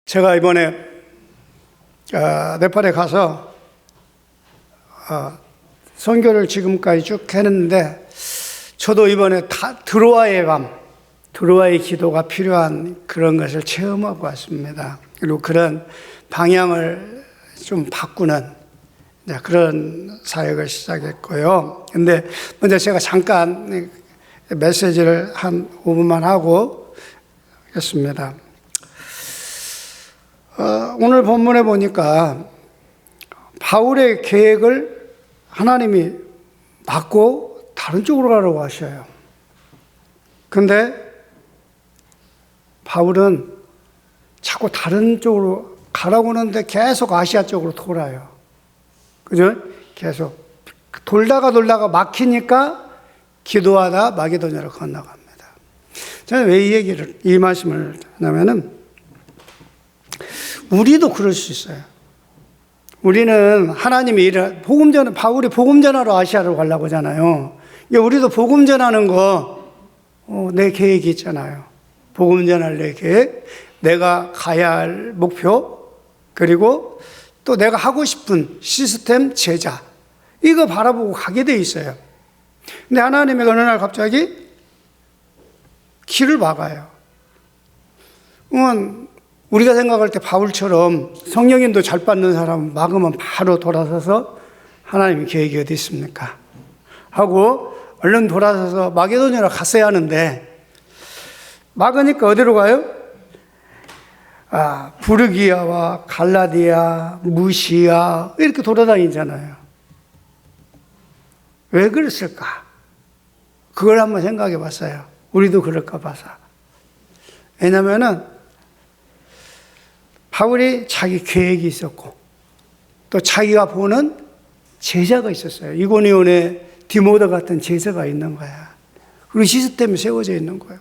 제가 이번에 네팔에 가서 선교를 지금까지 쭉 했는데, 저도 이번에 드로아의 기도가 필요한 그런 것을 체험하고 왔습니다. 그리고 그런 방향을 좀 바꾸는 그런 사역을 시작했고요. 근데 먼저 제가 잠깐 메시지를 한 5분만 하고 하겠습니다. 오늘 본문에 보니까 바울의 계획을 하나님이 바꾸고 다른 쪽으로 가라고 하셔요. 근데 바울은 자꾸 다른 쪽으로 가라고 하는데 계속 아시아 쪽으로 돌아요. 그죠? 계속 돌다가 막히니까 기도하다 마게도냐로 건너갑니다. 저는 왜 이 말씀을 하냐면은, 우리도 그럴 수 있어요. 우리는 하나님이 바울이 복음 전하러 아시아로 가려고 하잖아요. 우리도 복음 전하는 내 계획이 있잖아요. 복음 전할 내 계획, 내가 가야 할 목표, 그리고 또 내가 하고 싶은 시스템, 제자, 이거 바라보고 가게 돼 있어요. 근데 하나님이 어느 날 갑자기 길을 막아요. 우리가 생각할 때 바울처럼 성령인도 잘 받는 사람 막으면 바로 돌아서서 하나님의 계획이 어디 있습니까? 하고 얼른 돌아서서 마게도냐로 갔어야 하는데, 막으니까 어디로 가요? 부르기아와 갈라디아, 무시아 이렇게 돌아다니잖아요. 왜 그랬을까? 그걸 한번 생각해 봤어요. 우리도 그럴까 봐서. 왜냐면은 바울이 자기 계획이 있었고, 또 자기가 보는 제자가 있었어요. 이고니온에 디모데 같은 제자가 있는 거야. 그리고 시스템이 세워져 있는 거예요.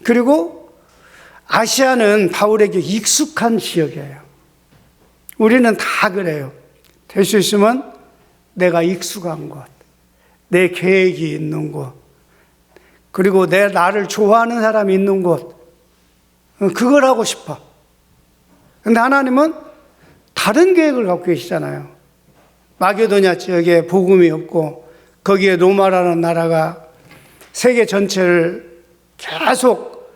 그리고 아시아는 바울에게 익숙한 지역이에요. 우리는 다 그래요. 될 수 있으면 내가 익숙한 곳, 내 계획이 있는 곳, 그리고 나를 좋아하는 사람이 있는 곳, 그걸 하고 싶어. 근데 하나님은 다른 계획을 갖고 계시잖아요. 마게도냐 지역에 복음이 없고, 거기에 로마라는 나라가 세계 전체를 계속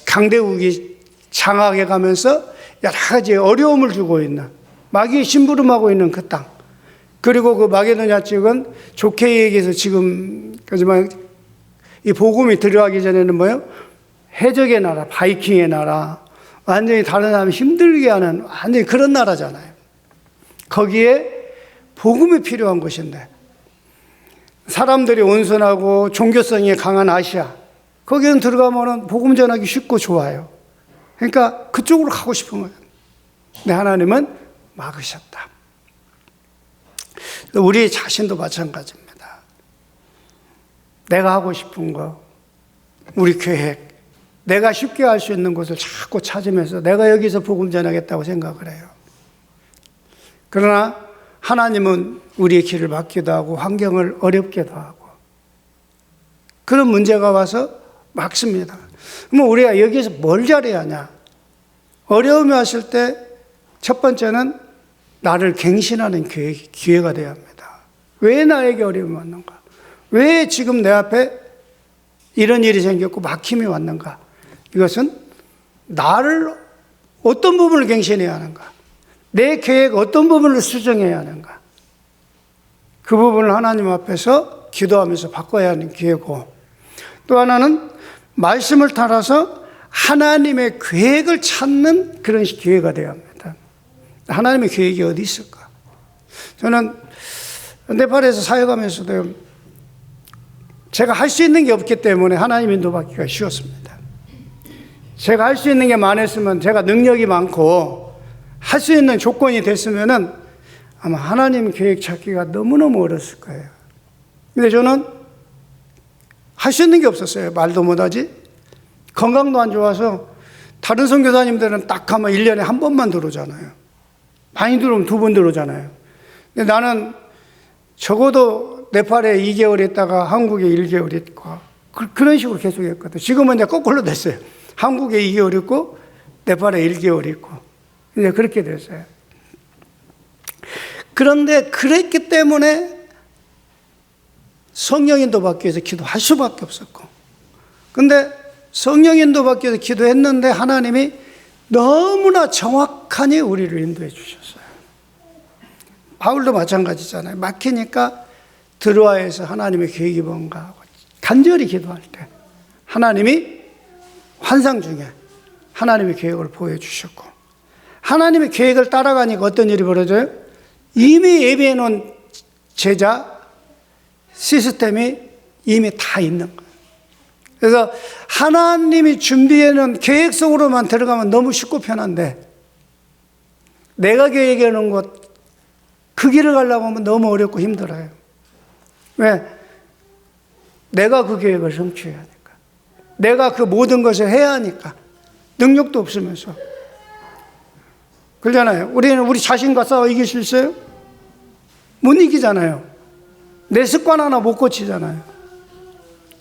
강대국이 장악해 가면서 여러 가지 어려움을 주고 있는, 마귀의 심부름하고 있는 그 땅. 그리고 그 마게도냐 지역은 좋게 얘기해서 지금, 하지만 이 복음이 들어가기 전에는 뭐예요? 해적의 나라, 바이킹의 나라, 완전히 다른 사람 힘들게 하는 완전히 그런 나라잖아요. 거기에 복음이 필요한 곳인데, 사람들이 온순하고 종교성이 강한 아시아, 거기는 들어가면 복음 전하기 쉽고 좋아요. 그러니까 그쪽으로 가고 싶은 거예요. 근데 하나님은 막으셨다. 우리 자신도 마찬가지입니다. 내가 하고 싶은 거, 우리 계획, 내가 쉽게 할 수 있는 곳을 자꾸 찾으면서 내가 여기서 복음 전하겠다고 생각을 해요. 그러나 하나님은 우리의 길을 막기도 하고 환경을 어렵게도 하고, 그런 문제가 와서 막습니다. 그럼 우리가 여기서 뭘 잘해야 하냐? 어려움이 왔을 때 첫 번째는 나를 갱신하는 기회가 되어야 합니다. 왜 나에게 어려움이 왔는가? 왜 지금 내 앞에 이런 일이 생겼고 막힘이 왔는가? 이것은 나를 어떤 부분을 갱신해야 하는가? 내 계획 어떤 부분을 수정해야 하는가? 그 부분을 하나님 앞에서 기도하면서 바꿔야 하는 기회고, 또 하나는 말씀을 따라서 하나님의 계획을 찾는 그런 기회가 되어야 합니다. 하나님의 계획이 어디 있을까? 저는 네팔에서 사역하면서도 제가 할 수 있는 게 없기 때문에 하나님 인도받기가 쉬웠습니다. 제가 할 수 있는 게 많았으면, 제가 능력이 많고 할 수 있는 조건이 됐으면은 아마 하나님 계획 찾기가 너무너무 어렸을 거예요. 근데 저는 할 수 있는 게 없었어요. 말도 못하지, 건강도 안 좋아서. 다른 선교사님들은 딱 하면 1년에 한 번만 들어오잖아요. 많이 들어오면 2번 들어오잖아요. 근데 나는 적어도 네팔에 2개월 있다가 한국에 1개월 있고 그런 식으로 계속 했거든요. 지금은 이제 거꾸로 됐어요. 한국에 2개월 있고 네팔에 1개월 있고 이제 그렇게 됐어요. 그런데 그랬기 때문에 성령인도 받기 위해서 기도할 수밖에 없었고, 근데 성령인도 받기 위해서 기도했는데 하나님이 너무나 정확하니 우리를 인도해 주셨어요. 바울도 마찬가지잖아요. 막히니까 드로아에서 하나님의 계획이 뭔가 하고 간절히 기도할 때 하나님이 환상 중에 하나님의 계획을 보여주셨고, 하나님의 계획을 따라가니까 어떤 일이 벌어져요? 이미 예비해 놓은 제자 시스템이 이미 다 있는 거예요. 그래서 하나님이 준비해 놓은 계획 속으로만 들어가면 너무 쉽고 편한데, 내가 계획해 놓은 것 그 길을 가려고 하면 너무 어렵고 힘들어요. 왜? 내가 그 계획을 성취해야 하니까. 내가 그 모든 것을 해야 하니까. 능력도 없으면서. 그러잖아요. 우리는 우리 자신과 싸워 이길 수 있어요? 못 이기잖아요. 내 습관 하나 못 고치잖아요.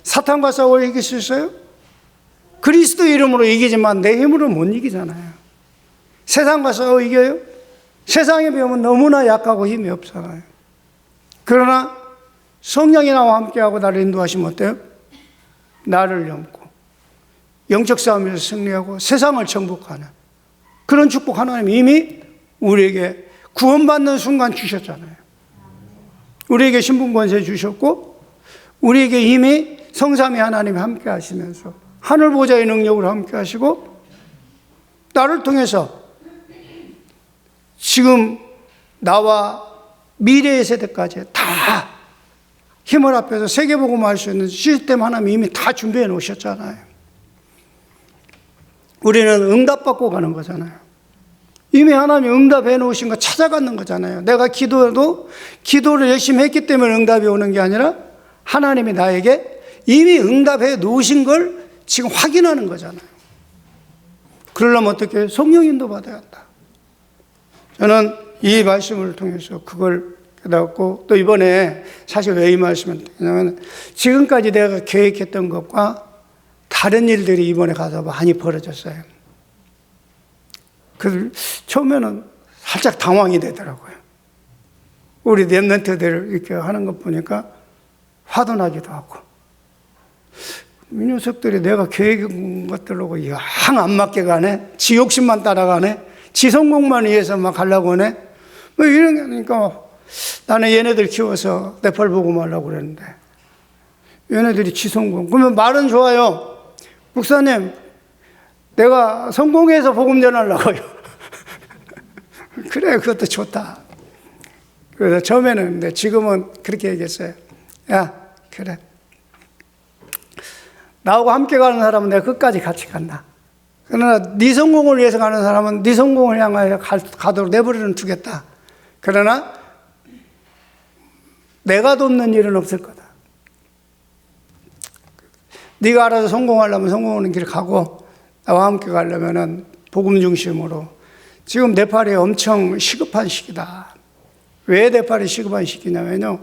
사탄과 싸워 이길 수 있어요? 그리스도 이름으로 이기지만 내 힘으로 못 이기잖아요. 세상과 싸워 이겨요? 세상에 비하면 너무나 약하고 힘이 없잖아요. 그러나 성령이 나와 함께하고 나를 인도하시면 어때요? 나를 넘고 영적 싸움에서 승리하고 세상을 정복하는 그런 축복 하나님이 이미 우리에게 구원받는 순간 주셨잖아요. 우리에게 신분 권세 주셨고, 우리에게 이미 성삼위 하나님이 함께 하시면서 하늘 보좌의 능력으로 함께 하시고, 나를 통해서 지금 나와 미래의 세대까지 다 힘을 합해서 세계복음을 할 수 있는 시스템 하나님이 이미 다 준비해 놓으셨잖아요. 우리는 응답받고 가는 거잖아요. 이미 하나님이 응답해 놓으신 거 찾아가는 거잖아요. 내가 기도해도 기도를 열심히 했기 때문에 응답이 오는 게 아니라 하나님이 나에게 이미 응답해 놓으신 걸 지금 확인하는 거잖아요. 그러려면 어떻게 해요? 성령 인도 받아야 한다. 저는 이 말씀을 통해서 그걸 깨닫고, 또 이번에 사실 왜 이 말씀을 드리냐면, 지금까지 내가 계획했던 것과 다른 일들이 이번에 가서 많이 벌어졌어요. 그 처음에는 살짝 당황이 되더라고요. 우리 랩런트들 이렇게 하는 것 보니까 화도 나기도 하고, 이 녀석들이 내가 계획한 것들하고 영 안 맞게 가네, 지 욕심만 따라가네, 지 성공만 위해서 막 하려고 하네, 뭐 이런 게 아니까 나는 얘네들 키워서 네팔 복음 하려고 그랬는데 얘네들이 지 성공. 그러면 말은 좋아요. 목사님, 내가 성공해서 복음 전하려고요. 그래, 그것도 좋다. 그래서 처음에는, 근데 지금은 그렇게 얘기했어요. 야, 그래. 나하고 함께 가는 사람은 내가 끝까지 같이 간다. 그러나 네 성공을 위해서 가는 사람은 네 성공을 향하여 가도록 내버려 두겠다. 그러나 내가 돕는 일은 없을 거다. 네가 알아서 성공하려면 성공하는 길 가고, 나와 함께 가려면은 복음 중심으로. 지금 네팔이 엄청 시급한 시기다. 왜 네팔이 시급한 시기냐면요,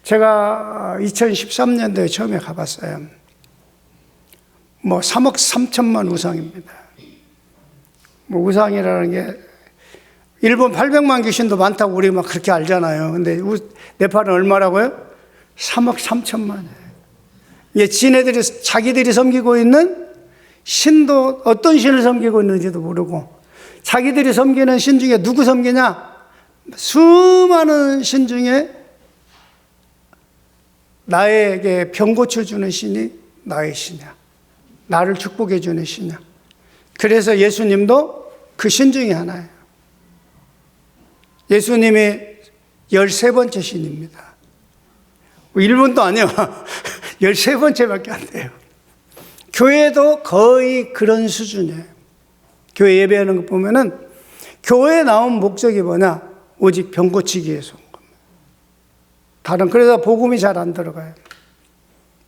제가 2013년도에 처음에 가봤어요. 뭐 3억 3천만 우상입니다. 뭐 우상이라는 게 일본 800만 귀신도 많다고 우리 막 그렇게 알잖아요. 근데 네팔은 얼마라고요? 3억 3천만. 예, 지네들이 자기들이 섬기고 있는 신도 어떤 신을 섬기고 있는지도 모르고, 자기들이 섬기는 신 중에 누구 섬기냐? 수많은 신 중에 나에게 병 고쳐주는 신이 나의 신이야. 나를 축복해 주는 신이야. 그래서 예수님도 그 신 중에 하나예요. 예수님이 13번째 신입니다. 1번도 아니야. 13번째밖에 안 돼요. 교회도 거의 그런 수준이에요. 교회 예배하는 거 보면은 교회에 나온 목적이 뭐냐? 오직 병 고치기 위해서 온 겁니다. 다른, 그래서 복음이 잘 안 들어가요.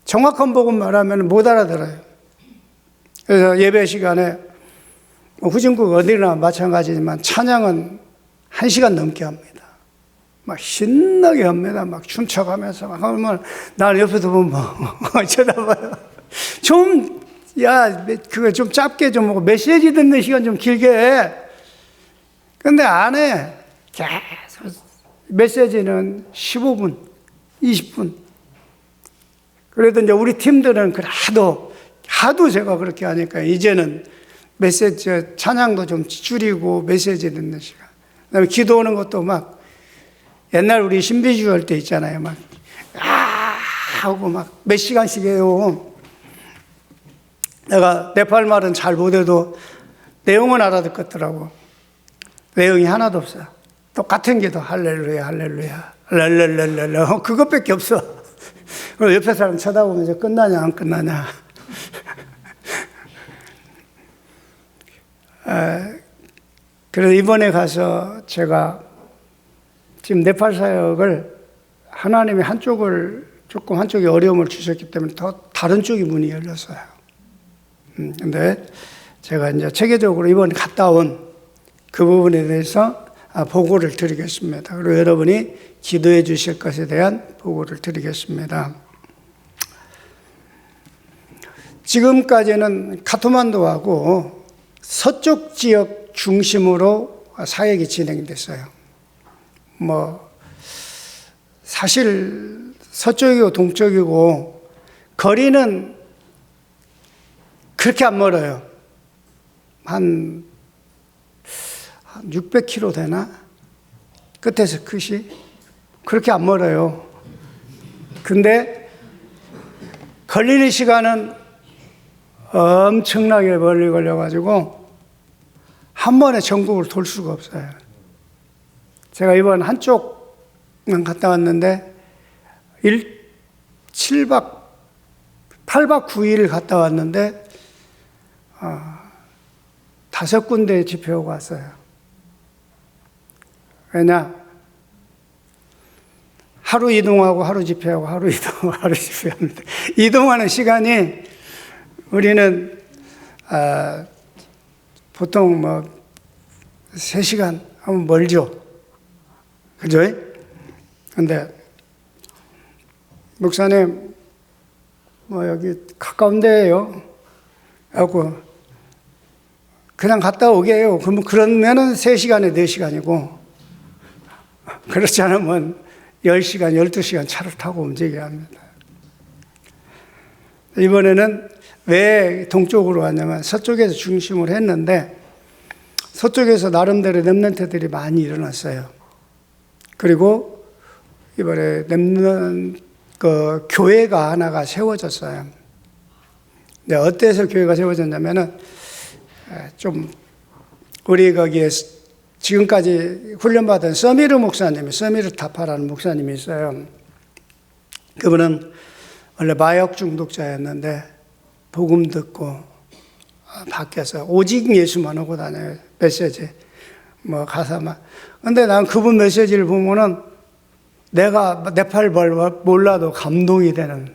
정확한 복음 말하면 못 알아들어요. 그래서 예배 시간에 후진국 어디나 마찬가지지만 찬양은 1시간 넘게 합니다. 막 신나게 합니다. 막 춤춰가면서 막 하면 날 옆에서 보면 막 쳐다봐요. 좀 야, 그거 좀 짧게 좀 하고 메시지 듣는 시간 좀 길게 해. 근데 안 해. 계속 메시지는 15분, 20분. 그래도 이제 우리 팀들은 하도 제가 그렇게 하니까 이제는 메시지, 찬양도 좀 줄이고 메시지 듣는 시간. 그다음에 기도하는 것도 막 옛날 우리 신비주의 할 때 있잖아요. 막, 하고 막 몇 시간씩 해요. 내가 네팔 말은 잘 못해도 내용은 알아듣겠더라고. 내용이 하나도 없어. 똑같은 기도, 할렐루야, 할렐루야, 랄랄랄랄라. 그것밖에 없어. 그럼 옆에 사람 쳐다보면서 끝나냐, 안 끝나냐. 그래서 이번에 가서 제가 지금 네팔 사역을 하나님이 한쪽에 어려움을 주셨기 때문에 더 다른 쪽이 문이 열렸어요. 근데 제가 이제 체계적으로 이번에 갔다 온 그 부분에 대해서 보고를 드리겠습니다. 그리고 여러분이 기도해 주실 것에 대한 보고를 드리겠습니다. 지금까지는 카트만두하고 서쪽 지역 중심으로 사역이 진행됐어요. 사실 서쪽이고 동쪽이고 거리는 그렇게 안 멀어요. 한 600km 되나? 끝에서 끝이? 그렇게 안 멀어요. 근데 걸리는 시간은 엄청나게 멀리 걸려가지고 한 번에 전국을 돌 수가 없어요. 제가 이번 한쪽만 갔다 왔는데 8박 9일 갔다 왔는데 5군데 집회하고 왔어요. 왜냐? 하루 이동하고 하루 집회하고 하루 이동하고 하루 집회합니다. 이동하는 시간이 우리는 보통 3시간 하면 멀죠. 그죠? 근데 목사님 여기 가까운 데예요. 하고 그냥 갔다 오게 해요. 그러면은 3시간에 4시간이고 그렇지 않으면 10시간, 12시간 차를 타고 움직여야 합니다. 이번에는 왜 동쪽으로 왔냐면 서쪽에서 중심을 했는데 서쪽에서 나름대로 렘넌트들이 많이 일어났어요. 그리고 이번에 교회가 하나가 세워졌어요. 근데 어때서 교회가 세워졌냐면은 좀 우리 거기에 지금까지 훈련받은 서미르 타파라는 목사님이 있어요. 그분은 원래 마약 중독자였는데 복음 듣고 밖에서 오직 예수만 하고 다녀요. 메시지 가사만. 근데 난 그분 메시지를 보면은 내가 네팔 몰라도 감동이 되는,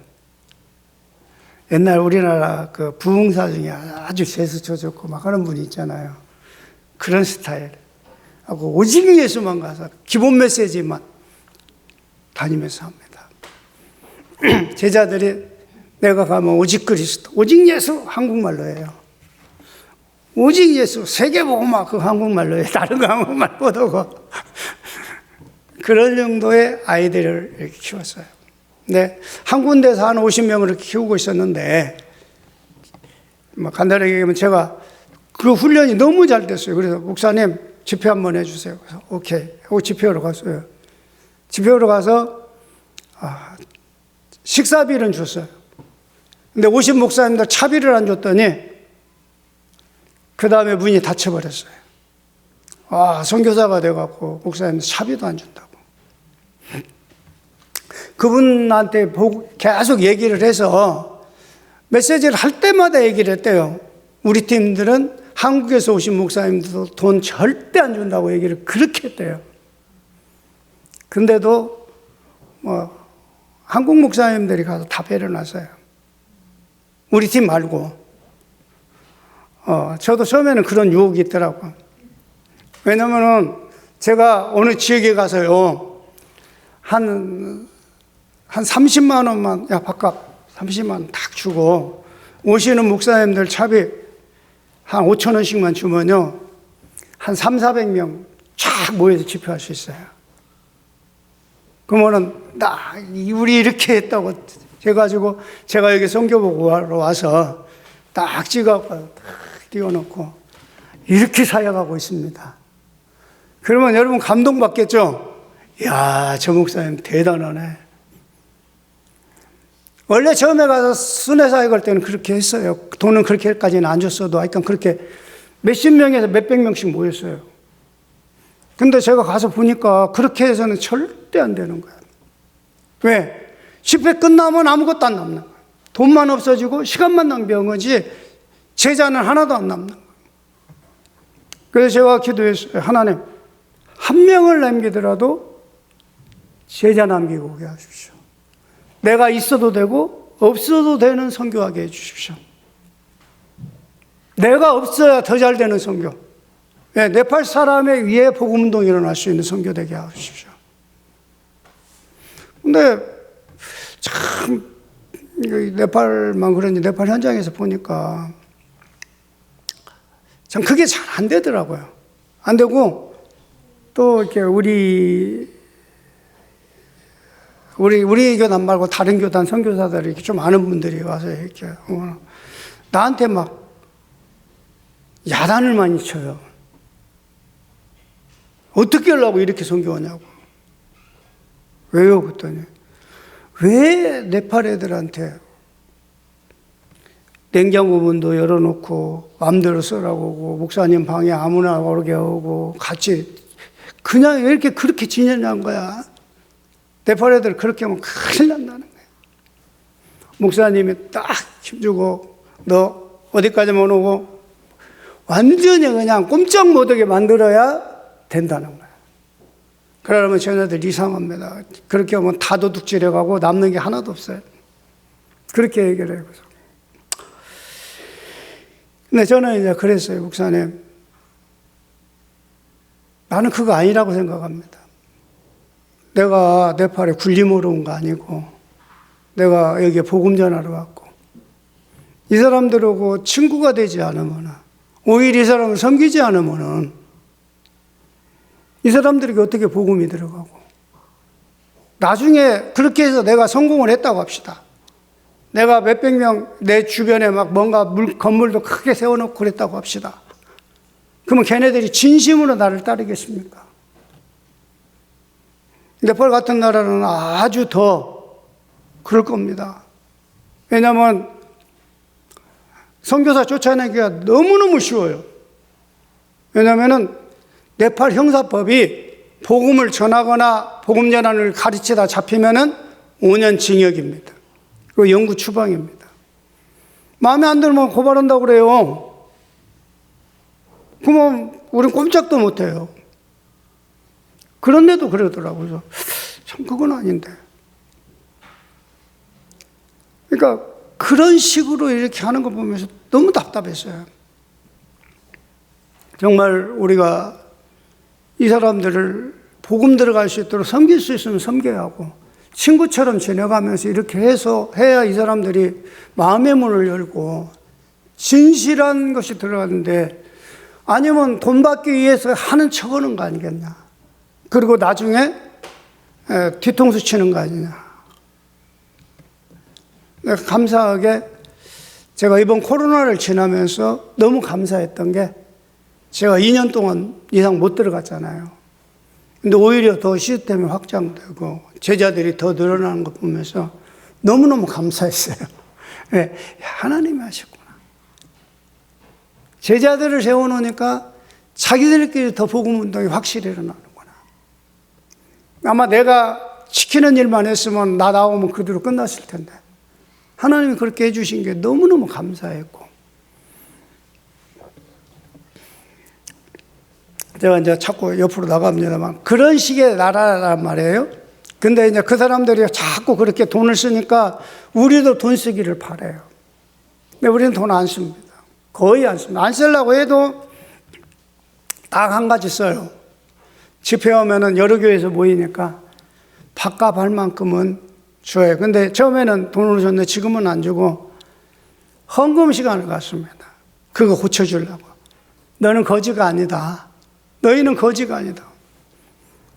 옛날 우리나라 그 부흥사 중에 아주 제스처 좋고 막 하는 분이 있잖아요. 그런 스타일 하고 오직 예수만 가서 기본 메시지만 다니면서 합니다. 제자들이 내가 가면 오직 그리스도, 오직 예수 한국말로 해요. 오직 예수, 세계복음화 그 한국말로 해요. 다른 거 한국말 못하고. 그런 정도의 아이들을 이렇게 키웠어요. 네, 한 군데서 한 50명을 이렇게 키우고 있었는데, 간단하게 얘기하면 제가 그 훈련이 너무 잘 됐어요. 그래서 목사님 집회 한번 해주세요. 그래서 오케이 하고 집회하러 갔어요. 집회하러 가서 식사비는 줬어요. 근데 오신 목사님들 차비를 안 줬더니 그 다음에 문이 닫혀버렸어요. 선교사가 돼갖고 목사님들 차비도 안 준다고. 그분한테 계속 얘기를 해서 메시지를 할 때마다 얘기를 했대요. 우리 팀들은 한국에서 오신 목사님들도 돈 절대 안 준다고 얘기를 그렇게 했대요. 근데도 한국 목사님들이 가서 다 배려놨어요. 우리 팀 말고. 저도 처음에는 그런 유혹이 있더라고요. 왜냐면은 제가 어느 지역에 가서요, 한 30만 원만, 밥값 30만 원 딱 주고, 오시는 목사님들 차비 한 5천 원씩만 주면요, 한 300~400명 쫙 모여서 집회할 수 있어요. 그러면은 우리 이렇게 했다고 해가지고 제가 여기 선교보고하러 와서 딱 찍어갖고 딱 띄워놓고 이렇게 사역하고 있습니다. 그러면 여러분 감동받겠죠? 이야, 저 목사님 대단하네. 원래 처음에 가서 순회 사역할 때는 그렇게 했어요. 돈은 그렇게까지는 안 줬어도 하여튼 그렇게 몇십 명에서 몇백 명씩 모였어요. 근데 제가 가서 보니까 그렇게 해서는 절대 안 되는 거예요. 왜? 집회 끝나면 아무것도 안 남는 거예요. 돈만 없어지고 시간만 낭비한 거지 제자는 하나도 안 남는 거예요. 그래서 제가 기도했어요. 하나님, 한 명을 남기더라도 제자 남기고 오게 하십시오. 내가 있어도 되고 없어도 되는 선교하게 해주십시오. 내가 없어야 더 잘 되는 선교. 네팔 사람에 의해 복음운동이 일어날 수 있는 선교 되게 하십시오. 근데 참 네팔만 그런지 네팔 현장에서 보니까 참 그게 잘 안 되더라고요. 안 되고 또 이렇게 우리 교단 말고 다른 교단 선교사들이 이렇게 좀 아는 분들이 와서 이렇게 나한테 막 야단을 많이 쳐요. 어떻게 하려고 이렇게 선교하냐고. 왜요? 그랬더니 왜 네팔 애들한테 냉장고 문도 열어놓고 마음대로 쓰라고 하고 목사님 방에 아무나 오게 하고 같이 그냥 왜 이렇게 그렇게 지내냐는 거야. 네팔 애들 그렇게 하면 큰일 난다는 거야. 목사님이 딱 힘주고 너 어디까지만 오고 완전히 그냥 꼼짝 못하게 만들어야 된다는 거야. 그러면 저희들 이상합니다. 그렇게 하면 다 도둑질해가고 남는 게 하나도 없어요. 그렇게 얘기를 해요. 근데 저는 이제 그랬어요. 목사님, 나는 그거 아니라고 생각합니다. 내가 네팔에 군림으로 온 거 아니고 내가 여기에 복음 전하러 왔고 이 사람들하고 친구가 되지 않으면 오히려 이 사람을 섬기지 않으면 이 사람들에게 어떻게 복음이 들어가고 나중에 그렇게 해서 내가 성공을 했다고 합시다. 내가 몇백 명 내 주변에 막 뭔가 건물도 크게 세워놓고 그랬다고 합시다. 그러면 걔네들이 진심으로 나를 따르겠습니까? 네팔 같은 나라는 아주 더 그럴 겁니다. 왜냐하면 선교사 쫓아내기가 너무너무 쉬워요. 왜냐하면 네팔 형사법이 복음을 전하거나 복음 전환을 가르치다 잡히면은 5년 징역입니다. 그리고 영구 추방입니다. 마음에 안 들면 고발한다고 그래요. 그러면 우린 꼼짝도 못해요. 그런데도 그러더라고요. 참 그건 아닌데. 그러니까 그런 식으로 이렇게 하는 거 보면서 너무 답답했어요. 정말 우리가 이 사람들을 복음 들어갈 수 있도록 섬길 수 있으면 섬겨야 하고 친구처럼 지내가면서 이렇게 해서 해야 이 사람들이 마음의 문을 열고 진실한 것이 들어가는데 아니면 돈 받기 위해서 하는 척 하는 거 아니겠냐. 그리고 나중에 뒤통수 치는 거 아니냐. 감사하게 제가 이번 코로나를 지나면서 너무 감사했던 게 제가 2년 동안 이상 못 들어갔잖아요. 근데 오히려 더 시스템이 확장되고 제자들이 더 늘어나는 거 보면서 너무너무 감사했어요. 네, 하나님이 하셨구나. 제자들을 세워놓으니까 자기들끼리 더 복음 운동이 확실히 일어나는구나. 아마 내가 시키는 일만 했으면 나 나오면 그대로 끝났을 텐데 하나님이 그렇게 해주신 게 너무너무 감사했고 제가 이제 자꾸 옆으로 나갑니다만 그런 식의 나라란 말이에요. 근데 이제 그 사람들이 자꾸 그렇게 돈을 쓰니까 우리도 돈 쓰기를 바라요. 근데 우리는 돈 안 씁니다. 거의 안 씁니다. 안 쓰려고 해도 딱 한 가지 써요. 집회 오면은 여러 교회에서 모이니까 밥값 할 만큼은 줘요. 근데 처음에는 돈으로 줬는데 지금은 안 주고 헌금 시간을 갖습니다. 그거 고쳐주려고. 너는 거지가 아니다. 너희는 거지가 아니다.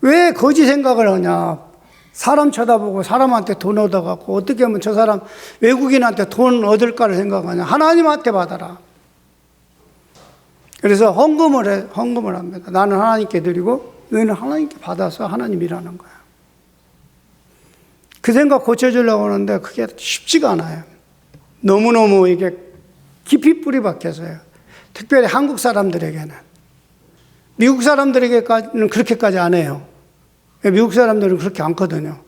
왜 거지 생각을 하냐. 사람 쳐다보고 사람한테 돈 얻어갖고 어떻게 하면 저 사람 외국인한테 돈 얻을까를 생각하냐. 하나님한테 받아라. 그래서 헌금을 합니다. 나는 하나님께 드리고 너희는 하나님께 받아서 하나님 일하는 거야. 그 생각 고쳐주려고 하는데 그게 쉽지가 않아요. 너무너무 이게 깊이 뿌리 박혀서요. 특별히 한국 사람들에게는. 미국 사람들에게는 그렇게까지 안 해요. 미국 사람들은 그렇게 않거든요.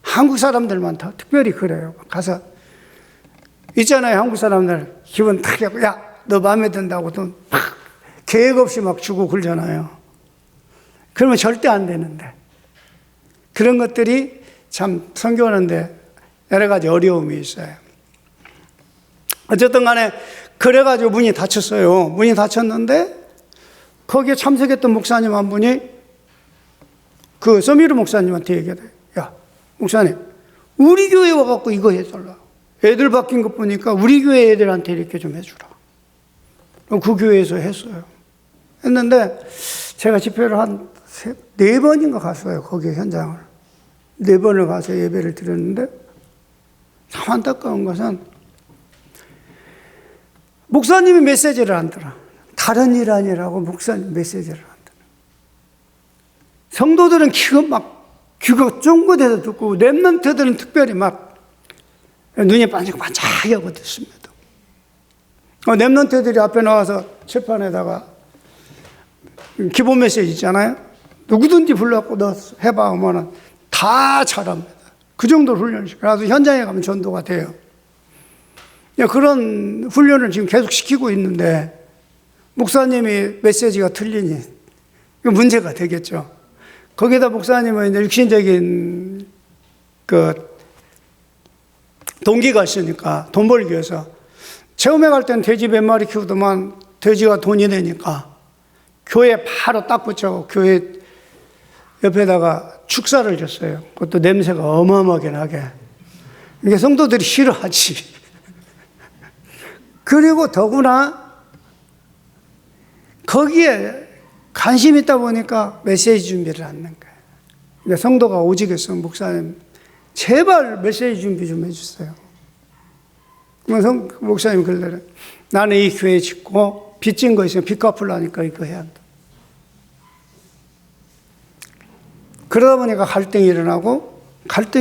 한국 사람들만 더 특별히 그래요. 가서 있잖아요. 한국 사람들 기분 탁 하고 야, 너 마음에 든다고 돈 막 계획 없이 막 주고 그러잖아요. 그러면 절대 안 되는데. 그런 것들이 참 선교하는데 여러 가지 어려움이 있어요. 어쨌든 간에 그래가지고 문이 닫혔어요. 문이 닫혔는데 거기에 참석했던 목사님 한 분이 그 서미르 목사님한테 얘기해요. 야, 목사님, 우리 교회 와갖고 이거 해달라. 애들 바뀐 거 보니까 우리 교회 애들한테 이렇게 좀 해주라. 그 교회에서 했어요. 했는데 제가 집회를 한 4번인가 갔어요. 거기 현장을. 4번을 가서 예배를 드렸는데 참 안타까운 것은 목사님이 메시지를 안 들어. 다른 일 아니라고 목사님 메시지를 안 들어. 성도들은 귀가 쫑긋해서 듣고 랩런트들은 특별히 막 눈이 반짝반짝하고 듣습니다. 랩런트들이 앞에 나와서 칠판에다가 기본 메시지 있잖아요. 누구든지 불러갖고 너 해봐 하면은 다 잘합니다. 그 정도로 훈련을 그래서 현장에 가면 전도가 돼요. 그런 훈련을 지금 계속 시키고 있는데 목사님이 메시지가 틀리니 문제가 되겠죠. 거기다 목사님은 이제 육신적인 그 동기가 있으니까 돈 벌기 위해서 체험회 갈 때는 돼지 몇 마리 키우더만 돼지가 돈이 되니까 교회 바로 딱 붙여 교회 옆에다가 축사를 줬어요. 그것도 냄새가 어마어마하게 나게. 이게 성도들이 싫어하지. 그리고 더구나 거기에 관심 있다 보니까 메시지 준비를 하는 거예요. 그러니까 성도가 오직했으면 목사님 제발 메시지 준비 좀 해주세요. 목사님 그러더래. 나는 이 교회 짓고 빚진 거 있으면 빚 갚으려니까 이거 해야 한다. 그러다 보니까 갈등이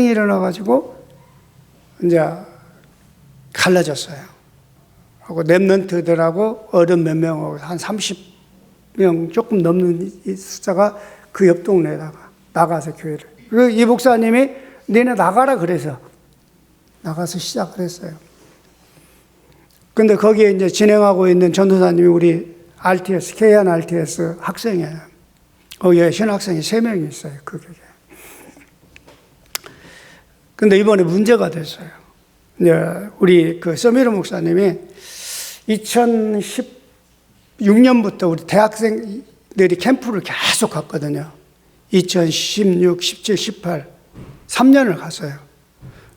일어나가지고 이제 갈라졌어요. 하고 랩런트들하고 어른 몇 명하고 한 30명 조금 넘는 이 숫자가 그 옆 동네에다가 나가서 교회를. 그리고 이 목사님이 너네 나가라 그래서 나가서 시작을 했어요. 근데 거기에 이제 진행하고 있는 전도사님이 우리 RTS, K안 RTS 학생이에요. 거기에 신학생이 3명이 있어요, 그 교회에. 근데 이번에 문제가 됐어요. 이제 우리 그 서미르 목사님이 2016년부터 우리 대학생들이 캠프를 계속 갔거든요. 2016, 17, 18, 3년을 갔어요.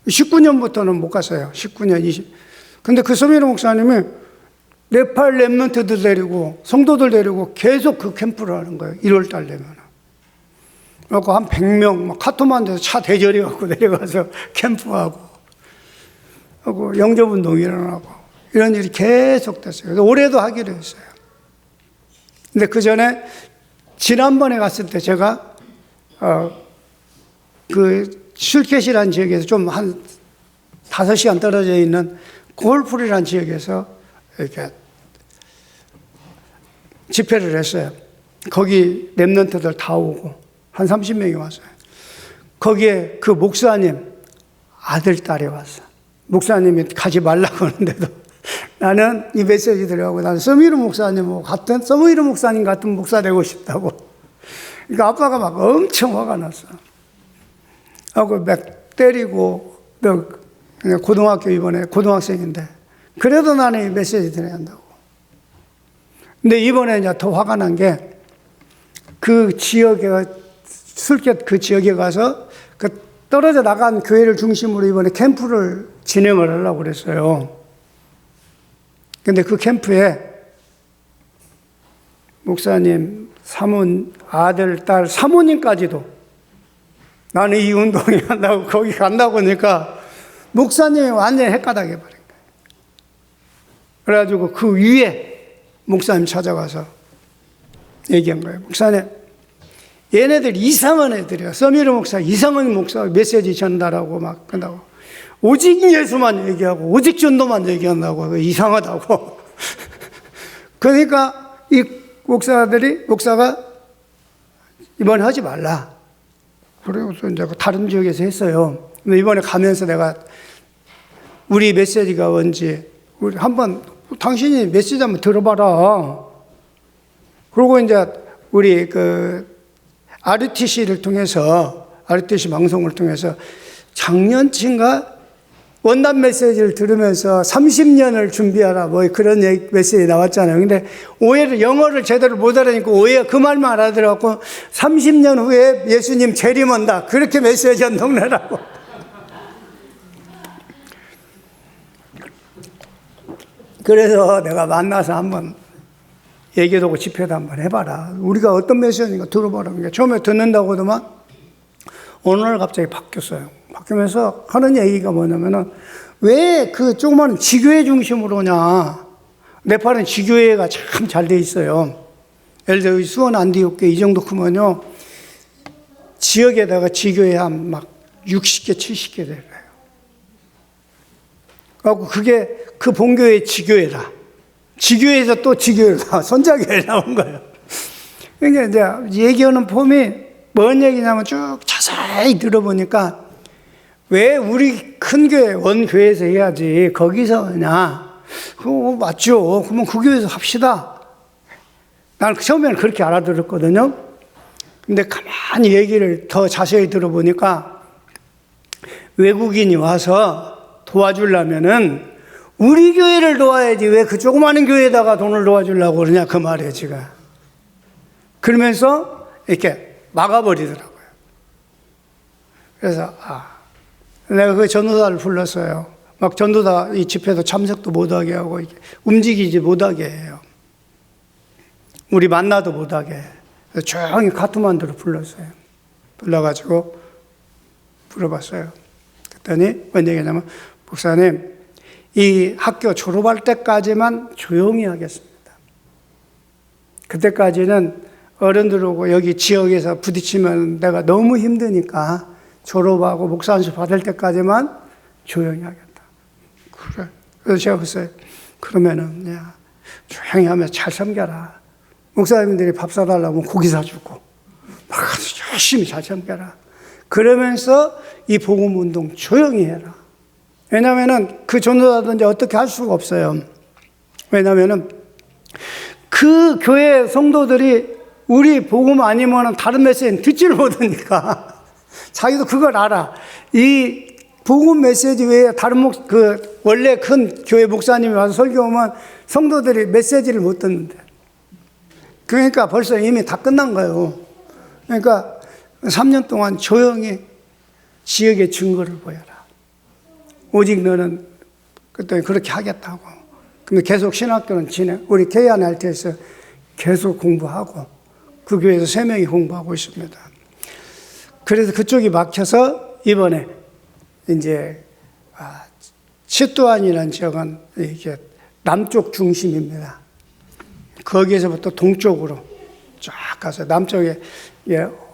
19년부터는 못 갔어요. 19년, 20. 근데 그 서미르 목사님이 네팔 랩런트들 데리고 성도들 데리고 계속 그 캠프를 하는 거예요. 1월 달 되면. 그래서 한 100명 막 카토만두에서 차 대절해 갖고 내려가서 캠프하고 하고 영접운동 일어나고 이런 일이 계속 됐어요. 그래서 올해도 하기로 했어요. 근데 그 전에 지난번에 갔을 때 제가 그 슐켓이라는 지역에서 좀 한 5시간 떨어져 있는 골프리라는 지역에서 이렇게 집회를 했어요. 거기 랩런트들 다 오고 한 30명이 왔어요. 거기에 그 목사님 아들, 딸이 왔어. 목사님이 가지 말라고 하는데도 나는 이 메시지 들어가고 나는 서미르 목사님 같은 서미르 목사님 같은 목사 되고 싶다고. 그러니까 아빠가 막 엄청 화가 났어. 하고 막 때리고 고등학교 이번에 고등학생인데 그래도 나는 이 메시지 드려야 한다고. 근데 이번에 이제 더 화가 난 게 그 지역에 술켓 그 지역에 가서 그 떨어져 나간 교회를 중심으로 이번에 캠프를 진행을 하려고 그랬어요. 근데 그 캠프에 목사님, 사모님, 아들, 딸, 사모님까지도 나는 이 운동이 한다고 거기 간다고 하니까 목사님이 완전히 헷가닥해 버린 거예요. 그래가지고 그 위에 목사님 찾아가서 얘기한 거예요. 목사님, 얘네들 이상한 애들이야. 서미르 목사, 이상한 목사 메시지 전달하고 막 한다고. 오직 예수만 얘기하고 오직 전도만 얘기한다고. 이상하다고. 그러니까 이 목사가 이번에 하지 말라. 그래서 이제 다른 지역에서 했어요. 근데 이번에 가면서 내가 우리 메시지가 뭔지 우리 한번 당신이 메시지 한번 들어봐라. 그리고 이제 우리 그 RTC를 통해서 RTC 방송을 통해서 작년쯤인가 원단 메시지를 들으면서 30년을 준비하라 뭐 그런 메시지 나왔잖아요. 근데 오해를 영어를 제대로 못 알아니까 오해 그 말만 알아들어갖고 30년 후에 예수님 재림한다 그렇게 메시지 전송내라고. 그래서 내가 만나서 한번 얘기도 하고 집회도 한번 해봐라. 우리가 어떤 메시지인가 들어봐라. 그러니까 처음에 듣는다고 하더만 오늘 갑자기 바뀌었어요. 바뀌면서 하는 얘기가 뭐냐면은 왜 그 조그마한 지교회 중심으로 오냐. 네팔은 지교회가 참 잘 돼 있어요. 예를 들어 수원 안디옥교 이 정도 크면요. 지역에다가 지교회 한 막 60개, 70개 돼요. 그래갖고 그게 그 본교회 지교회라. 지교회에서 또 지교회가 선자교회 나온 거예요. 그러니까 이제 얘기하는 폼이 뭔 얘기냐면 쭉 자세히 들어보니까 왜 우리 큰 교회, 원교회에서 해야지 거기서 하냐. 그거 맞죠. 그러면 그 교회에서 합시다. 나는 처음에는 그렇게 알아들었거든요. 근데 가만히 얘기를 더 자세히 들어보니까 외국인이 와서 도와주려면은 우리 교회를 도와야지 왜 그 조그마한 교회에다가 돈을 도와주려고 그러냐 그 말이에요 지금. 그러면서 이렇게 막아버리더라고요. 그래서 내가 그 전도사를 불렀어요. 막 전도사 이 집회도 참석도 못하게 하고 움직이지 못하게 해요. 우리 만나도 못하게. 그래서 조용히 카트만두로 불렀어요. 불러가지고 물어봤어요. 그랬더니 뭔 얘기냐면 목사님 이 학교 졸업할 때까지만 조용히 하겠습니다. 그때까지는 어른들하고 여기 지역에서 부딪히면 내가 너무 힘드니까 졸업하고 목사 안수 받을 때까지만 조용히 하겠다. 그래. 그래서 제가 그랬어요. 그러면은 야, 조용히 하면서 잘 섬겨라. 목사님들이 밥 사달라면 고기 사주고 막 열심히 잘 섬겨라. 그러면서 이 복음 운동 조용히 해라. 왜냐면은 그 전도자든지 어떻게 할 수가 없어요. 왜냐면은 그 교회 성도들이 우리 복음 아니면은 다른 메시지는 듣지를 못하니까 자기도 그걸 알아. 이 복음 메시지 외에 다른 그 원래 큰 교회 목사님이 와서 설교하면 성도들이 메시지를 못 듣는데. 그러니까 벌써 이미 다 끝난 거예요. 그러니까 3년 동안 조용히 지역의 증거를 보여라. 오직 너는 그때 그렇게 하겠다고. 근데 계속 신학교는 우리 KNRT에서 계속 공부하고 그 교회에서 3명이 공부하고 있습니다. 그래서 그쪽이 막혀서 이번에 이제 치뚜안이라는 지역은 이게 남쪽 중심입니다. 거기에서부터 동쪽으로 쫙 가서 남쪽에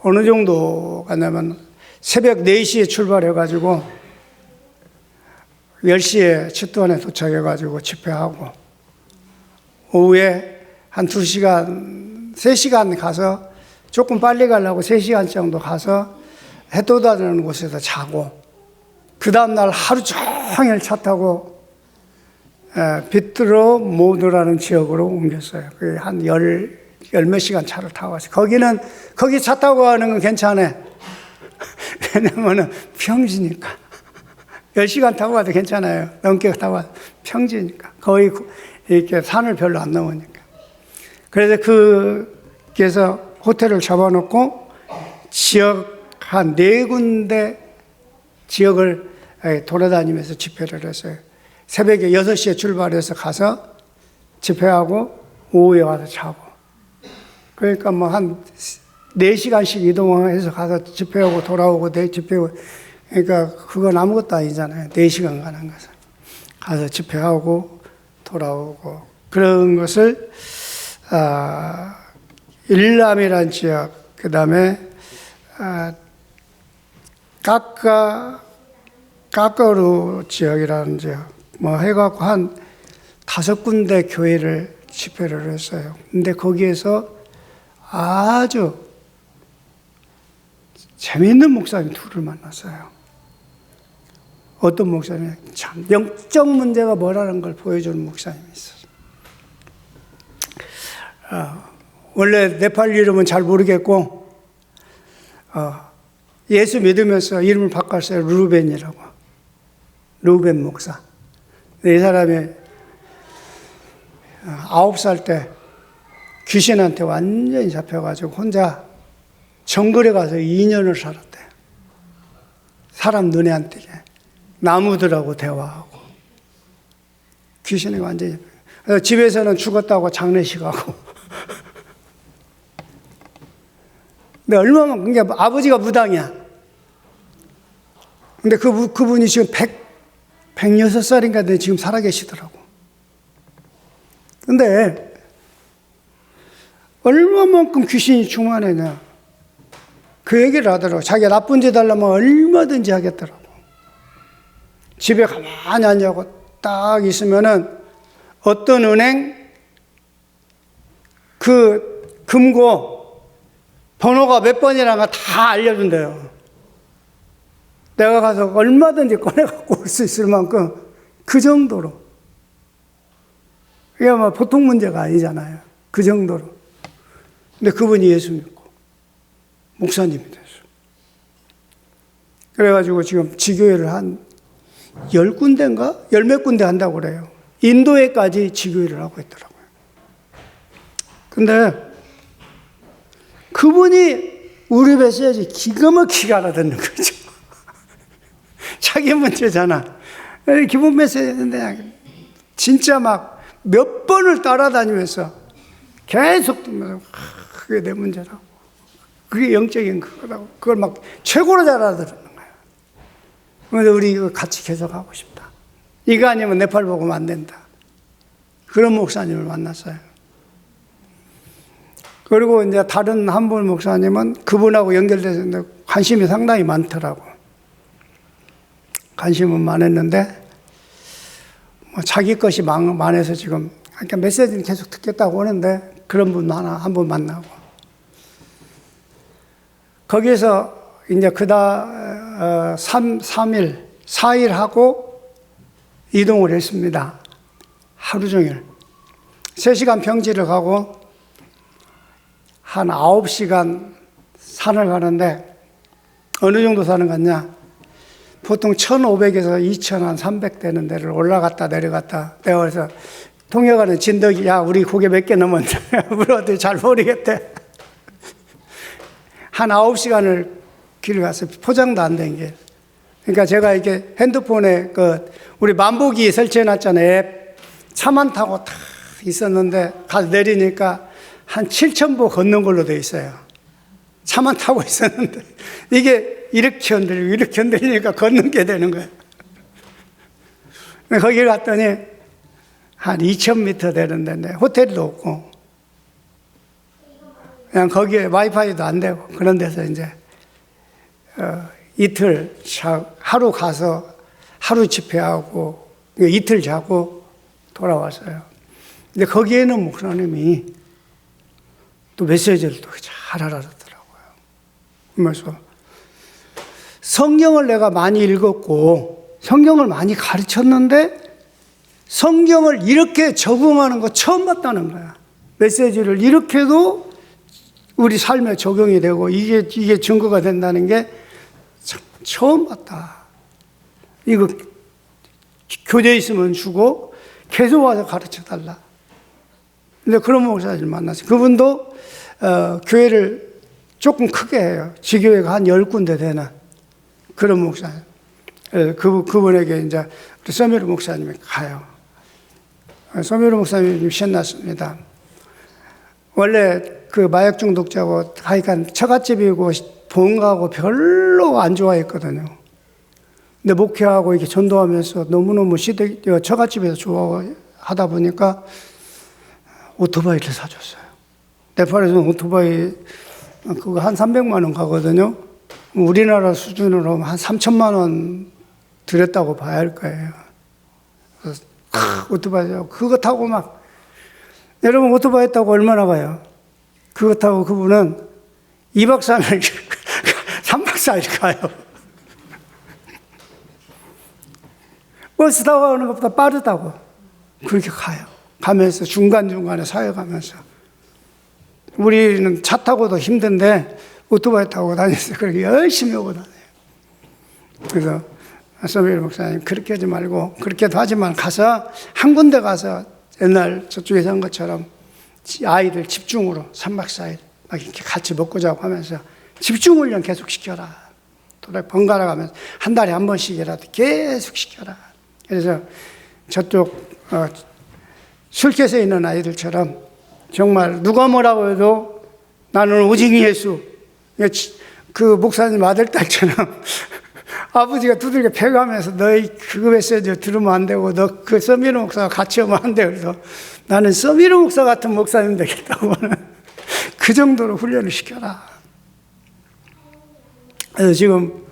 어느 정도 가냐면 새벽 4시에 출발해가지고 10시에 치뚜안에 도착해가지고 집회하고 오후에 한 2시간, 3시간 가서 조금 빨리 가려고 3시간 정도 가서 해 돋아드는 곳에서 자고 그 다음날 하루 종일 차 타고 비트로 모드라는 지역으로 옮겼어요. 한 몇 시간 차를 타고 왔어요. 거기 차 타고 가는 건 괜찮아. 왜냐면은 평지니까. 10시간 타고 가도 괜찮아요. 넘게 타고 가도 평지니까. 거의 이렇게 산을 별로 안 넘으니까. 그래서 거기에서 호텔을 잡아놓고 지역 한 4군데 지역을 돌아다니면서 집회를 했어요. 새벽에 6시에 출발해서 가서 집회하고 오후에 와서 자고. 그러니까 뭐 한 4시간씩 이동해서 가서 집회하고 돌아오고 집회하고. 그러니까 그건 아무것도 아니잖아요. 4시간 가는 것은. 가서 집회하고 돌아오고. 그런 것을 일남이라는 지역, 그 다음에 까까루 지역이라는 지역, 뭐 해갖고 한 5군데 교회를 집회를 했어요. 근데 거기에서 아주 재미있는 목사님 둘을 만났어요. 어떤 목사님? 참 영적 문제가 뭐라는 걸 보여주는 목사님이 있어요. 원래 네팔 이름은 잘 모르겠고 예수 믿으면서 이름을 바꿨어요. 루벤이라고. 루벤 목사. 이 사람이 9살 때 귀신한테 완전히 잡혀가지고 혼자 정글에 가서 2년을 살았대요. 사람 눈에 안 띄게. 나무들하고 대화하고. 귀신이 완전히. 그래서 집에서는 죽었다고 장례식하고. 근데 얼마나, 그러니까 아버지가 무당이야. 근데 그분이 지금 106살인가 되는데 지금 살아계시더라고. 근데 얼마만큼 귀신이 충만했냐. 그 얘기를 하더라고. 자기가 나쁜 짓 하려면 얼마든지 하겠더라고. 집에 가만히 앉아고 딱 있으면은 어떤 은행 그 금고 번호가 몇 번이라는 거 다 알려준대요. 내가 가서 얼마든지 꺼내갖고 올 수 있을 만큼 그 정도로. 이게 뭐 보통 문제가 아니잖아요. 그 정도로. 근데 그분이 예수 믿고 목사님이 됐어요. 그래가지고 지금 지교회를 한 10군데인가? 10몇 군데 한다고 그래요. 인도에까지 지교회를 하고 있더라고요. 근데 그분이 우리 메시지 기가 막히게 알아듣는 거죠. 자기 문제잖아. 기본 메시지인데 진짜 막 몇 번을 따라다니면서 계속 그게 내 문제라고. 그게 영적인 그거라고. 그걸 막 최고로 잘 알아듣는 거야. 그래서 우리 이거 같이 계속 하고 싶다. 이거 아니면 네팔 보고는 안 된다. 그런 목사님을 만났어요. 그리고 이제 다른 한 분 목사님은 그분하고 연결돼서 관심이 상당히 많더라고. 관심은 많았는데, 뭐 자기 것이 많아서 지금, 그러니까 메시지는 계속 듣겠다고 하는데, 그런 분 한 분 만나고. 거기에서 이제 4일 하고 이동을 했습니다. 하루 종일. 3시간 평지를 가고, 한 9시간 산을 가는데, 어느 정도 산을 갔냐? 보통 1,500에서 2,300 되는 데를 올라갔다 내려갔다. 내가 그래서 통역하는 진덕이, 야, 우리 고개 몇 개 넘었는데, 물어도 잘 모르겠대. 한 9시간을 길을 갔어요. 포장도 안 된 길. 그러니까 제가 이렇게 핸드폰에 우리 만보기 설치해 놨잖아요. 앱. 차만 타고 탁 있었는데, 가서 내리니까 한 7,000보 걷는 걸로 돼 있어요. 차만 타고 있었는데, 이게 이렇게 흔들리니까 걷는 게 되는 거예요. 거기 갔더니 한 2,000m 되는데 호텔도 없고 그냥 거기에 와이파이도 안 되고 그런 데서 이제 이틀 하루 가서 하루 집회하고 이틀 자고 돌아왔어요. 근데 거기에는 목사님이 또 메시지를 또 잘 알아듣더라고요. 그러면서 성경을 내가 많이 읽었고 성경을 많이 가르쳤는데 성경을 이렇게 적응하는 거 처음 봤다는 거야. 메시지를 이렇게도 우리 삶에 적용이 되고 이게 증거가 된다는 게 참 처음 봤다. 이거 교재 있으면 주고 계속 와서 가르쳐 달라. 근데 그런 목사님을 만났어요. 그분도 교회를 조금 크게 해요. 지교회가 한 10군데 되는 그런 목사님. 그분에게 이제 우리 서미르 목사님이 가요. 서미로 목사님이 좀 신났습니다. 원래 그 마약 중독자고 하여간 처갓집이고 본가고 별로 안 좋아했거든요. 근데 목회하고 이렇게 전도하면서 너무너무 처갓집에서 좋아하다 보니까 오토바이를 사줬어요. 네팔에서는 오토바이 그거 한 300만 원 가거든요. 우리나라 수준으로 한 3천만 원 들였다고 봐야 할 거예요. 그래서 오토바이 그거 타고 막 여러분 오토바이 타고 얼마나 가요? 그거 타고 그분은 2박 3일 3박 4일 가요. 버스 타고 가는 것보다 빠르다고 그렇게 가요. 가면서 중간중간에 사역하면서 우리는 차 타고도 힘든데 오토바이 타고 다녔어요. 그렇게 열심히 오고 다녀요. 그래서 서미로 목사님 그렇게 하지 말고 그렇게도 하지만 가서 한 군데 가서 옛날 저쪽에서 한 것처럼 아이들 집중으로 3박 4일 막 이렇게 같이 먹고 자고 하면서 집중훈련 계속 시켜라. 또 번갈아 가면서 한 달에 한 번씩이라도 계속 시켜라. 그래서 저쪽 술캐스에 있는 아이들처럼 정말 누가 뭐라고 해도 나는 오직 예수. 그 목사님 아들 딸처럼 아버지가 두들겨 패가면서 너희 그 메시지 들으면 안 되고 너 그 서미로 목사가 같이 오면 안 돼. 그래서 나는 서미로 목사 같은 목사님 되겠다고 그 정도로 훈련을 시켜라. 그래서 지금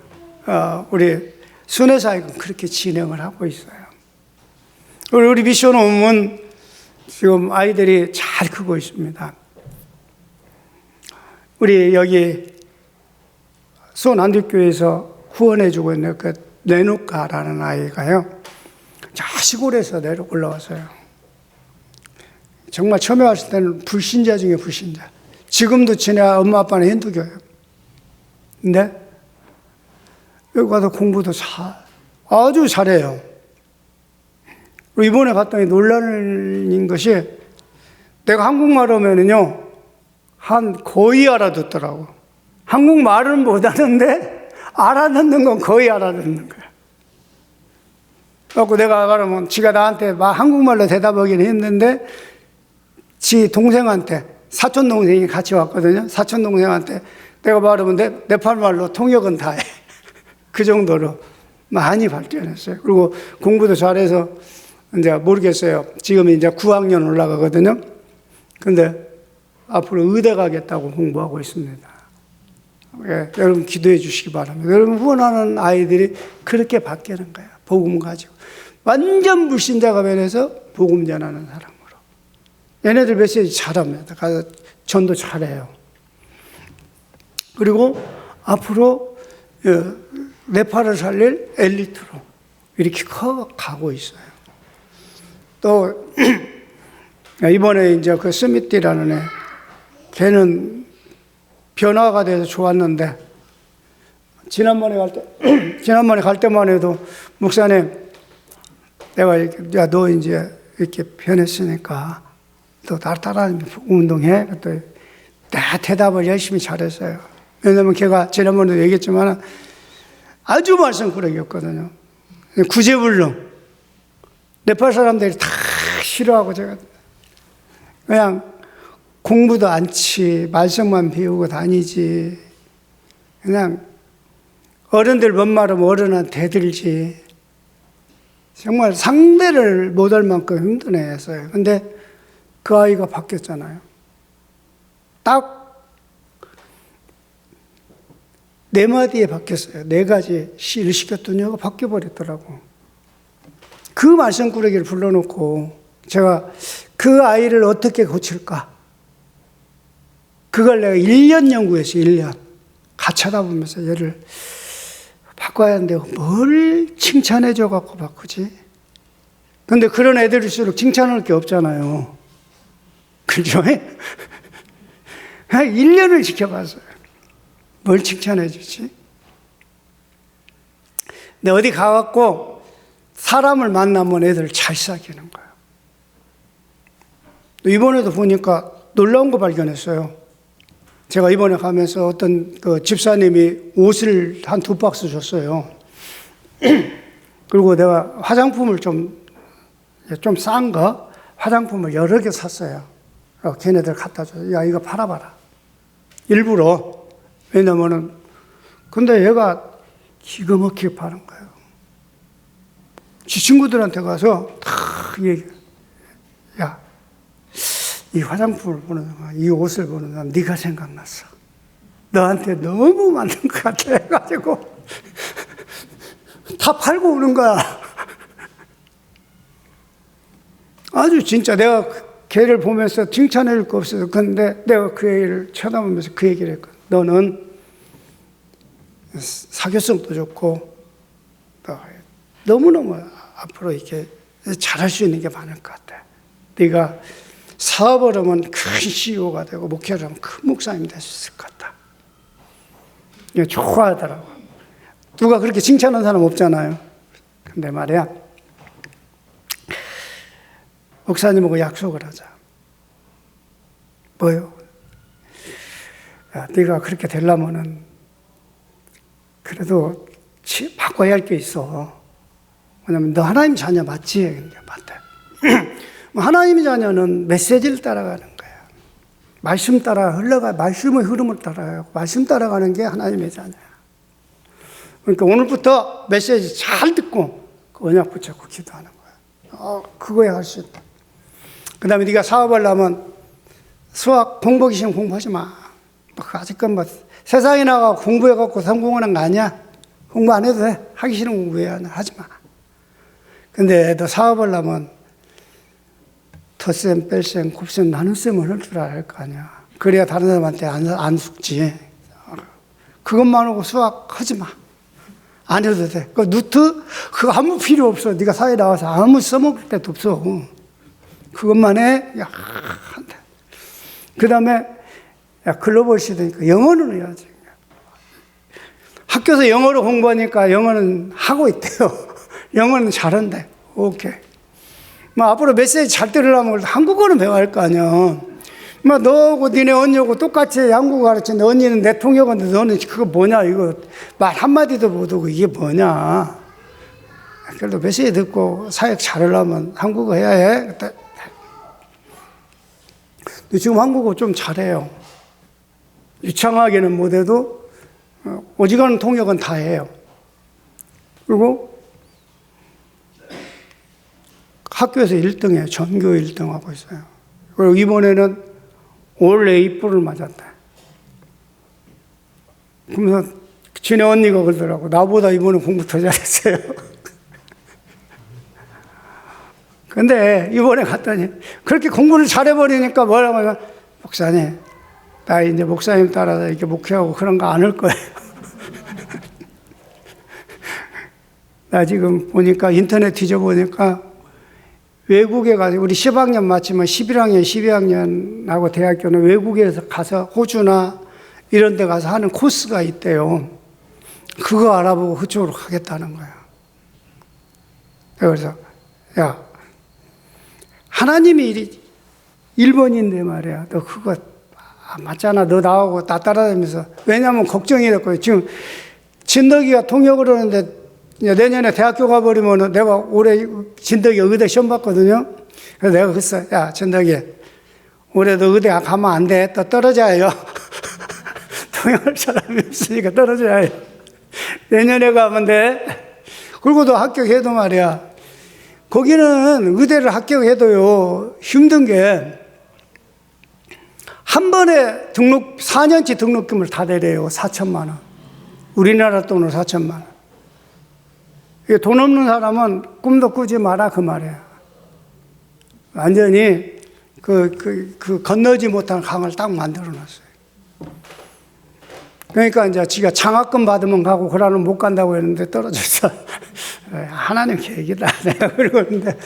우리 순회사역은 그렇게 진행을 하고 있어요. 우리 미션 홈은 지금 아이들이 잘 크고 있습니다. 우리 여기 수원 안디교회에서 후원해주고 있는 그 레누카라는 아이가요, 저 시골에서 올라왔어요. 정말 처음에 왔을 때는 불신자 중에 불신자. 지금도 지네 엄마 아빠는 힌두교예요. 근데 여기 가서 공부도 아주 잘해요. 이번에 갔더니 논란인 것이 내가 한국말 하면은요, 거의 알아듣더라고. 한국말은 못 하는데 알아듣는 건 거의 알아듣는 거야. 그래서 내가 그러면 지가 나한테 한국말로 대답하기는 했는데 지 동생한테, 사촌 동생이 같이 왔거든요. 사촌 동생한테 내가 말하면 네팔말로 통역은 다 해. 그 정도로 많이 발전했어요. 그리고 공부도 잘해서 이제 모르겠어요. 지금 이제 9학년 올라가거든요. 근데 앞으로 의대 가겠다고 공부하고 있습니다. 예, 여러분 기도해 주시기 바랍니다. 여러분 후원하는 아이들이 그렇게 바뀌는 거예요. 복음 가지고. 완전 불신자가 변해서 복음 전하는 사람으로. 얘네들 메시지 잘합니다. 가서 전도 잘해요. 그리고 앞으로 네팔을 살릴 엘리트로 이렇게 커가고 있어요. 또 이번에 이제 그 스미티라는 애, 걔는 변화가 돼서 좋았는데 지난번에 갈 때만 해도 목사님, 내가 야 너 이제 이렇게 변했으니까 또 따라다니면서 운동해. 또 다 대답을 열심히 잘했어요. 왜냐면 걔가 지난번에도 얘기했지만 아주 말썽꾸러기였거든요. 구제불능. 네팔 사람들이 다 싫어하고 제가 그냥 공부도 않지, 말썽만 배우고 다니지, 그냥 어른들 뭔 말하면 어른한테 대들지, 정말 상대를 못할 만큼 힘든 애였어요. 근데 그 아이가 바뀌었잖아요. 딱 4마디에 바뀌었어요. 4가지 일을 시켰더니 얘가 바뀌어버렸더라고. 그 말썽꾸러기를 불러놓고 제가 그 아이를 어떻게 고칠까? 그걸 내가 1년 연구했어요. 1년. 같이 하다 보면서 얘를 바꿔야 하는데 뭘 칭찬해줘 갖고 바꾸지? 근데 그런 애들일수록 칭찬할 게 없잖아요. 그죠? 1년을 지켜봤어요. 뭘 칭찬해 주지? 근데 어디 가갖고 사람을 만나면 애들 잘 사귀는 거예요. 이번에도 보니까 놀라운 거 발견했어요. 제가 이번에 가면서 어떤 그 집사님이 옷을 한 2박스 줬어요. 그리고 내가 화장품을 좀 싼 거, 화장품을 여러 개 샀어요. 걔네들 갖다 줘요. 야, 이거 팔아봐라. 일부러. 왜냐면은, 근데 얘가 기가 막히게 파는 거예요. 지 친구들한테 가서 다 얘기해. 야, 이 화장품을 보는 순간, 이 옷을 보는 순간 네가 생각났어. 너한테 너무 맞는 것 같아 해가지고 다 팔고 오는 거야. 아주 진짜 내가 걔를 보면서 칭찬해줄 거 없어서. 근데 내가 그 애를 쳐다보면서 그 얘기를 했거든. 너는 사교성도 좋고 너무너무 앞으로 이렇게 잘할 수 있는 게 많을 것 같아. 네가 사업을 하면 큰 CEO가 되고 목회를 하면 큰 목사님이 될 수 있을 것 같다. 좋아하더라고. 누가 그렇게 칭찬하는 사람 없잖아요. 근데 말이야, 목사님하고 약속을 하자. 뭐요? 야, 네가 그렇게 되려면은 그래도 바꿔야 할 게 있어. 왜냐면 너 하나님 자녀 맞지? 맞다. 하나님의 자녀는 메시지를 따라가는 거야. 말씀 따라 흘러가, 말씀의 흐름을 따라가고, 말씀 따라가는 게 하나님의 자녀야. 그러니까 오늘부터 메시지 잘 듣고 그 언약 붙잡고 기도하는 거야. 그거야 할 수 있다. 그 다음에 네가 사업하려면 수학 공부하기 싫으면 공부하지 마. 아직까지 뭐 세상에 나가 공부해갖고 성공하는 거 아니야? 공부 안 해도 돼. 하기 싫으면 공부해야 하지 마. 근데 너 사업하려면 덧셈, 뺄셈, 곱셈, 나눗셈을 할 줄 알 거 아니야. 그래야 다른 사람한테 안 숙지. 그것만 하고 수학 하지 마. 안 해도 돼. 그 누트? 그거 아무 필요 없어. 네가 사회 나와서 아무 써먹을 데도 없어. 그것만 해. 야, 한다. 그 다음에, 야, 글로벌 시대니까 영어는 해야지. 학교에서 영어로 공부하니까 영어는 하고 있대요. 영어는 잘한대. 오케이. 뭐, 앞으로 메시지 잘 들으려면 한국어는 배워야 할 거 아니야. 뭐, 너하고 니네 언니하고 똑같이 한국어 가르치는데 언니는 내 통역인데 너는 그거 뭐냐, 이거. 말 한마디도 못하고 이게 뭐냐. 그래도 메시지 듣고 사역 잘하려면 한국어 해야 해. 근데 지금 한국어 좀 잘해요. 유창하게는 못해도 오직하는 통역은 다 해요. 그리고 학교에서 1등해. 전교 1등 하고 있어요. 그리고 이번에는 올 A뿔을 맞았대. 그러면서 지네 언니가 그러더라고. 나보다 이번에 공부 더 잘했어요. 근데 이번에 갔더니 그렇게 공부를 잘해버리니까 뭐라고 하면, 목사님, 나 이제 목사님 따라서 이렇게 목회하고 그런 거 안 할 거예요. 나 지금 보니까 인터넷 뒤져보니까 외국에 가서 우리 10학년 마치면 11학년, 12학년하고 대학교는 외국에서 가서 호주나 이런 데 가서 하는 코스가 있대요. 그거 알아보고 그쪽으로 가겠다는 거야. 그래서 야, 하나님이 1번인데 말이야. 너 그거 맞잖아. 너 나하고 나 따라다니면서. 왜냐하면 걱정이 됐거든. 지금 진덕이가 통역을 하는데 내년에 대학교 가버리면 내가 올해 진덕이 의대 시험 봤거든요. 그래서 내가 그랬어. 야, 진덕이, 올해 너 의대 가면 안 돼. 또 떨어져요. 통역할 사람이 없으니까 떨어져야 해. 내년에 가면 돼. 그리고 너 합격해도 말이야. 거기는 의대를 합격해도요, 힘든 게, 한 번에 4년치 등록금을 다 내래요. 4천만 원. 우리나라 돈으로 4천만 원. 돈 없는 사람은 꿈도 꾸지 마라, 그 말이에요. 완전히 건너지 못한 강을 딱 만들어 놨어요. 그러니까 이제 지가 장학금 받으면 가고, 그러면 못 간다고 했는데 떨어졌어. 하나님 계획이다. 내가 그러고 있는데,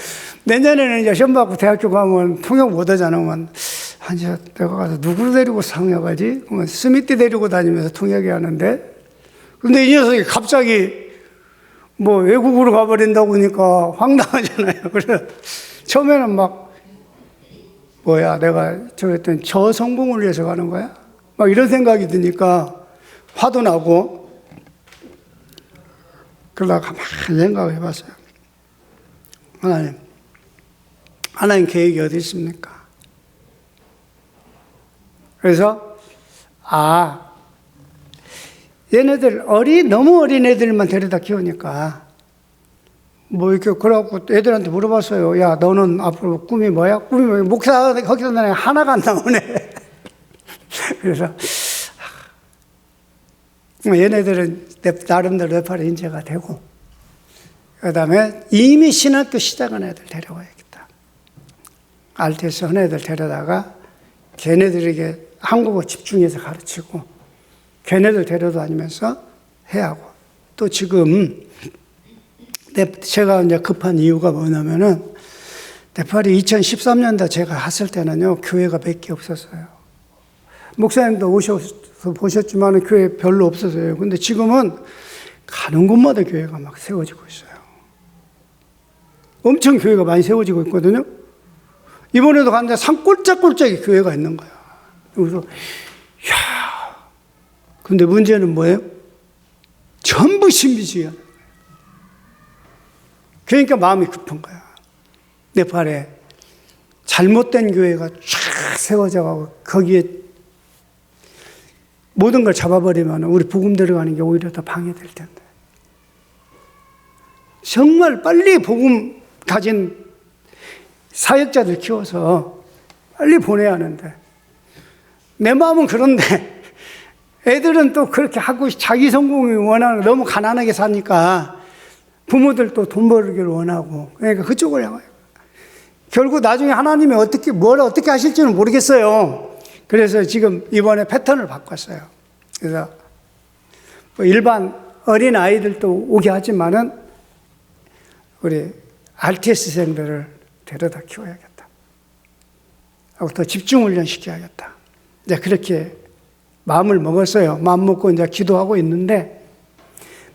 내년에는 이제 시험 받고 대학교 가면 통역 못 하잖아. 이제 내가 가서 누구를 데리고 통역하지? 그러면 스미트 데리고 다니면서 통역이 하는데, 근데 이 녀석이 갑자기 뭐 외국으로 가버린다고 하니까 황당하잖아요. 그래서 처음에는 막, 내가 저랬더니 저 성공을 위해서 가는 거야? 막 이런 생각이 드니까 화도 나고, 그러다가 가만히 생각을 해봤어요. 하나님 계획이 어디 있습니까? 그래서 얘네들 너무 어린 애들만 데려다 키우니까 뭐 이렇게 그래갖고 애들한테 물어봤어요. 야, 너는 앞으로 꿈이 뭐야? 꿈이 뭐야? 목사 거기서 나는 하나가 안 나오네. 그래서 얘네들은 나름대로 네팔에 인재가 되고, 그 다음에 이미 신학교 시작한 애들 데려와야겠다. RTS 한 애들 데려다가 걔네들에게 한국어 집중해서 가르치고 걔네들 데려다니면서 해야 하고, 또 지금 제가 이제 급한 이유가 뭐냐면은 네팔이 2013년도 제가 갔을 때는요, 교회가 몇 개 없었어요. 목사님도 오셔서 보셨지만 교회 별로 없었어요. 근데 지금은 가는 곳마다 교회가 막 세워지고 있어요. 엄청 교회가 많이 세워지고 있거든요. 이번에도 갔는데 산골짜골짜기 교회가 있는 거야. 그래서 근데 문제는 뭐예요? 전부 신비주의야. 그러니까 마음이 급한 거야. 네팔에 잘못된 교회가 쫙 세워져가고 거기에 모든 걸 잡아버리면 우리 복음 들어가는 게 오히려 더 방해될 텐데. 정말 빨리 복음 가진 사역자들 키워서 빨리 보내야 하는데, 내 마음은 그런데 애들은 또 그렇게 하고 자기 성공이 원하는, 너무 가난하게 사니까 부모들도 돈 벌기를 원하고, 그러니까 그쪽을 향해요. 결국 나중에 하나님이 뭘 어떻게 하실지는 모르겠어요. 그래서 지금 이번에 패턴을 바꿨어요. 그래서 뭐 일반 어린 아이들도 오게 하지만은 우리 RTS생들을 데려다 키워야겠다. 하고 더 집중 훈련 시켜야겠다. 이제 그렇게 마음을 먹었어요. 마음 먹고 이제 기도하고 있는데,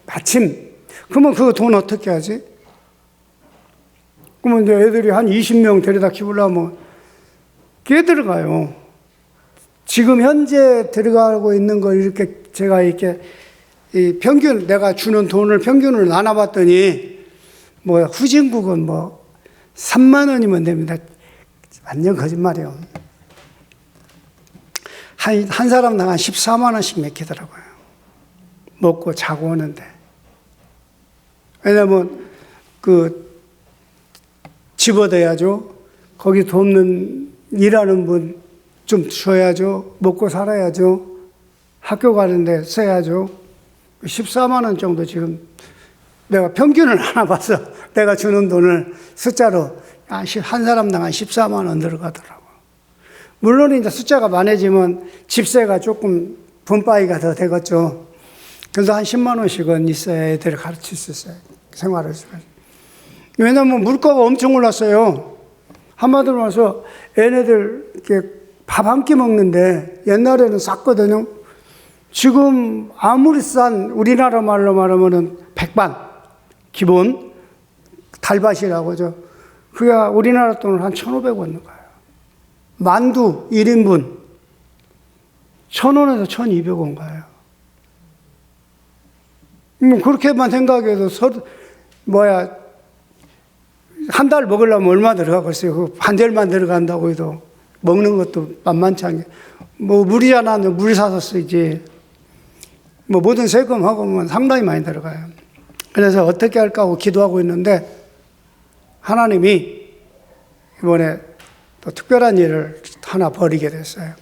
마침 그러면 그 돈 어떻게 하지? 그러면 이제 애들이 한 20명 데려다 키우려면 꽤 들어가요. 지금 현재 들어가고 있는 걸 이렇게 제가 이렇게 평균 내가 주는 돈을 평균을 나눠봤더니 뭐 후진국은 뭐 3만 원이면 됩니다. 완전 거짓말이에요. 한 사람당 한 14만 원씩 맥히더라고요. 먹고 자고 오는데. 왜냐면 집어대야죠. 거기 돕는 일하는 분 좀 줘야죠. 먹고 살아야죠. 학교 가는데 써야죠. 14만 원 정도 지금 내가 평균을 하나 봐서 내가 주는 돈을 숫자로 한 사람당 한 14만 원 들어가더라고. 물론 이제 숫자가 많아지면 집세가 조금 분바이가 더 되겠죠. 그래도 한 10만 원씩은 있어야 애들을 가르칠 수 있어요. 생활을. 왜냐하면 물가가 엄청 올랐어요. 한마디로 말해서 얘네들 이렇게 밥 한 끼 먹는데 옛날에는 쌌거든요. 지금 아무리 싼 우리나라 말로 말하면은 백반 기본 달밭이라고 하죠. 그게 우리나라 돈을 한 1,500원 거예요. 만두 1인분 1,000원에서 1,200원 가요. 뭐 그렇게만 생각해도 한 달 먹으려면 얼마 들어가겠어요? 한 달만 들어간다고 해도 먹는 것도 만만치 않게. 뭐 물이잖아. 물 사서 쓰지. 뭐 모든 세금하고 상당히 많이 들어가요. 그래서 어떻게 할까 하고 기도하고 있는데 하나님이 이번에 또 특별한 일을 하나 벌이게 됐어요.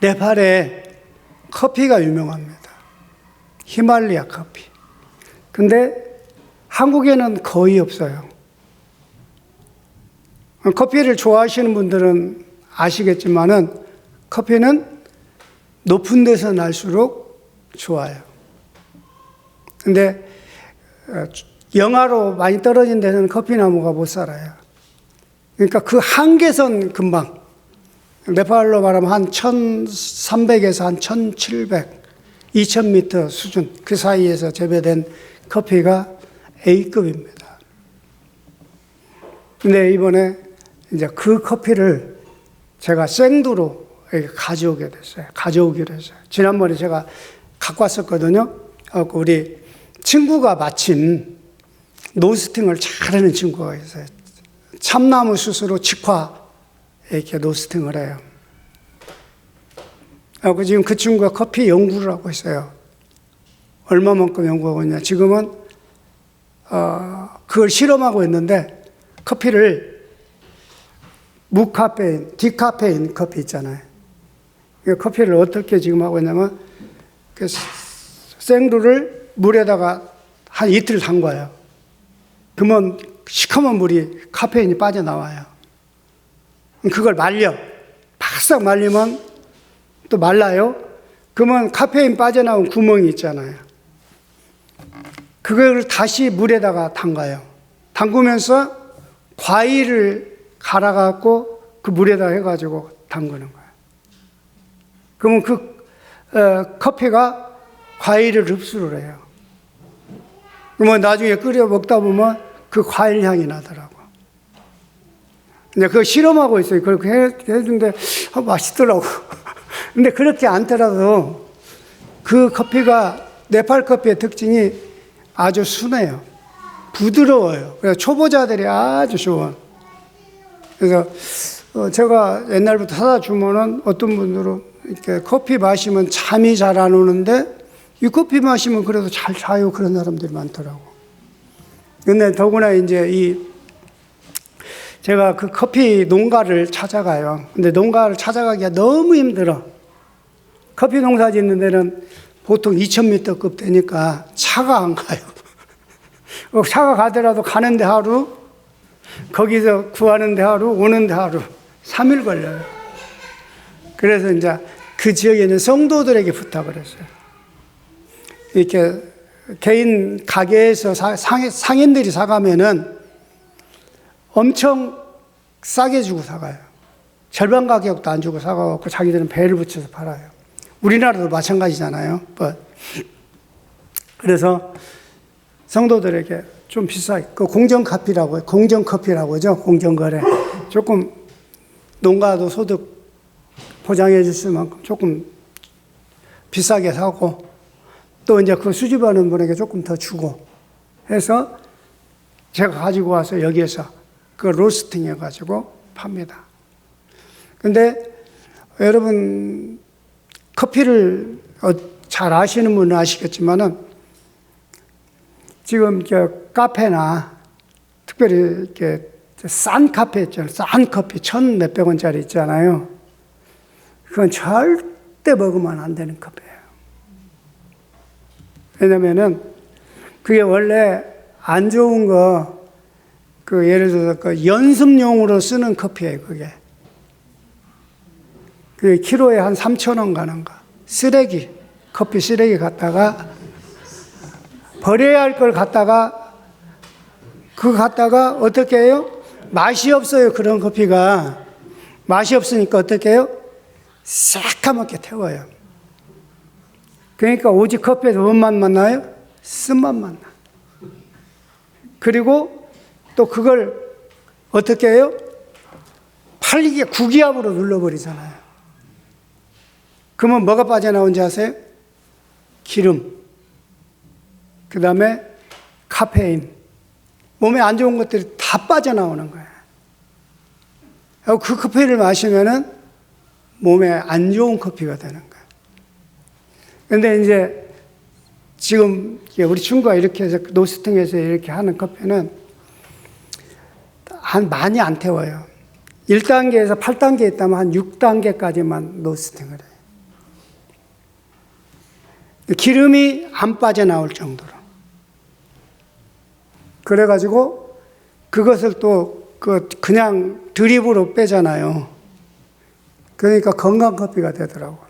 네팔에 커피가 유명합니다. 히말라야 커피. 근데 한국에는 거의 없어요. 커피를 좋아하시는 분들은 아시겠지만은 커피는 높은 데서 날수록 좋아요. 근데 영하로 많이 떨어진 데는 커피나무가 못 살아요. 그러니까 그 한계선 근방, 네팔로 말하면 한 1,300에서 한 1,700, 2,000m 수준, 그 사이에서 재배된 커피가 A급입니다. 근데 이번에 이제 그 커피를 제가 생두로 가져오기로 했어요. 지난번에 제가 갖고 왔었거든요. 우리 친구가 마침 노스팅을 잘하는 친구가 있어요. 참나무 숯으로 직화 이렇게 로스팅을 해요. 그리고 지금 그 친구가 커피 연구를 하고 있어요. 얼마만큼 연구하고 있냐. 지금은 그걸 실험하고 있는데 커피를 무카페인, 디카페인 커피 있잖아요. 이 커피를 어떻게 지금 하고 있냐면 그 생두를 물에다가 한 이틀 담가요. 그러면 시커먼 물이 카페인이 빠져나와요. 그걸 말려. 바싹 말리면 또 말라요. 그러면 카페인 빠져나온 구멍이 있잖아요. 그걸 다시 물에다가 담가요. 담그면서 과일을 갈아갖고 그 물에다 해가지고 담그는 거예요. 그러면 그 커피가 과일을 흡수를 해요. 그러면 나중에 끓여 먹다 보면 그 과일 향이 나더라고. 근데 그거 실험하고 있어요. 그렇게 해준데 맛있더라고. 근데 그렇게 않더라도 그 커피가 네팔 커피의 특징이 아주 순해요. 부드러워요. 그래서 초보자들이 아주 좋아. 그래서 제가 옛날부터 사다 주면은 어떤 분들은 이렇게 커피 마시면 잠이 잘 안 오는데 이 커피 마시면 그래도 잘 자요. 그런 사람들이 많더라고. 근데 더구나 이제 제가 그 커피 농가를 찾아가요. 근데 농가를 찾아가기가 너무 힘들어. 커피 농사 짓는 데는 보통 2000m급 되니까 차가 안 가요. 차가 가더라도 가는데 하루, 거기서 구하는데 하루, 오는데 하루, 3일 걸려요. 그래서 이제 그 지역에 있는 성도들에게 부탁을 했어요. 이렇게 개인 가게에서 상인들이 사가면은 엄청 싸게 주고 사가요. 절반 가격도 안 주고 사가고 자기들은 배를 붙여서 팔아요. 우리나라도 마찬가지잖아요. 그래서 성도들에게 좀 비싸게, 그 공정커피라고, 공정커피라고 하죠. 공정거래. 조금 농가도 소득 보장해 줄 만큼 조금 비싸게 사고 또 이제 그 수집하는 분에게 조금 더 주고 해서 제가 가지고 와서 여기에서 그 로스팅 해가지고 팝니다. 근데 여러분 커피를 잘 아시는 분은 아시겠지만은 지금 저 카페나 특별히 이렇게 싼 카페 있잖아요. 싼 커피 1,000몇백 원짜리 있잖아요. 그건 절대 먹으면 안 되는 커피예요. 왜냐면은 그게 원래 안 좋은 거, 그 예를 들어서 그 연습용으로 쓰는 커피예요, 그게. 그 키로에 한 3,000원 가는 거. 쓰레기, 커피 쓰레기 갖다가 버려야 할 걸 갖다가 그거 갖다가 어떻게 해요? 맛이 없어요, 그런 커피가. 맛이 없으니까 어떻게 해요? 새까맣게 태워요. 그러니까 오직 커피에서 뭔 맛만 나요? 쓴맛만 나. 그리고 또 그걸 어떻게 해요? 팔리게 구기압으로 눌러버리잖아요. 그러면 뭐가 빠져나온지 아세요? 기름, 그 다음에 카페인, 몸에 안 좋은 것들이 다 빠져나오는 거예요. 그 커피를 마시면은 몸에 안 좋은 커피가 되는 거예요. 근데 이제 지금 우리 친구가 이렇게 해서 로스팅해서 이렇게 하는 커피는 많이 안 태워요. 1단계에서 8단계 있다면 한 6단계까지만 로스팅을 해요. 기름이 안 빠져나올 정도로. 그래가지고 그것을 또 그냥 드립으로 빼잖아요. 그러니까 건강 커피가 되더라고요.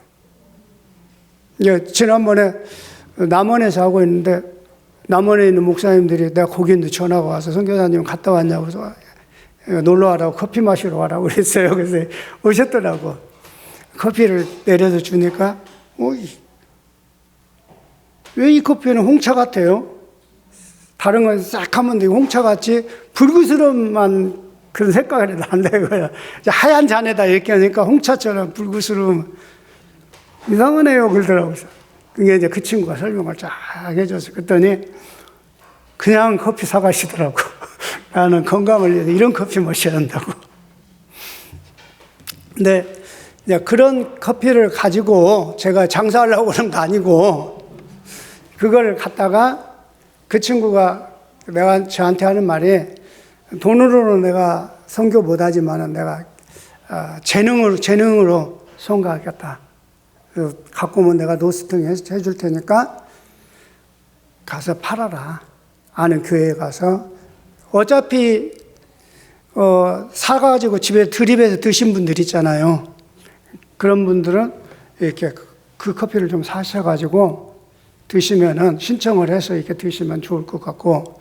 지난번에 남원에서 하고 있는데 남원에 있는 목사님들이 내가 거기 있는데 전화가 와서 선교사님 갔다 왔냐고 그래서 놀러 와라고 커피 마시러 와라고 그랬어요. 그래서 오셨더라고. 커피를 내려서 주니까 왜 이 커피는 홍차 같아요? 다른 건 싹 하면 되고 홍차같이 불구스름만 그런 색깔이 난다 이거야. 하얀 잔에다 이렇게 하니까 홍차처럼 불구스름 이상하네요 그러더라고요. 그게 이제 그 친구가 설명을 쫙 해줘서 그랬더니 그냥 커피 사가시더라고. 나는 건강을 위해서 이런 커피 마셔야 한다고. 근데 이제 그런 커피를 가지고 제가 장사하려고 그런 거 아니고, 그걸 갖다가 그 친구가 저한테 하는 말이, 돈으로는 내가 선교 못하지만은 내가 재능으로 선교하겠다. 갖고 오면 내가 노스팅 해줄 테니까 가서 팔아라. 아는 교회에 가서. 어차피 사가지고 집에 드립해서 드신 분들 있잖아요. 그런 분들은 이렇게 그 커피를 좀 사셔가지고 드시면은, 신청을 해서 이렇게 드시면 좋을 것 같고,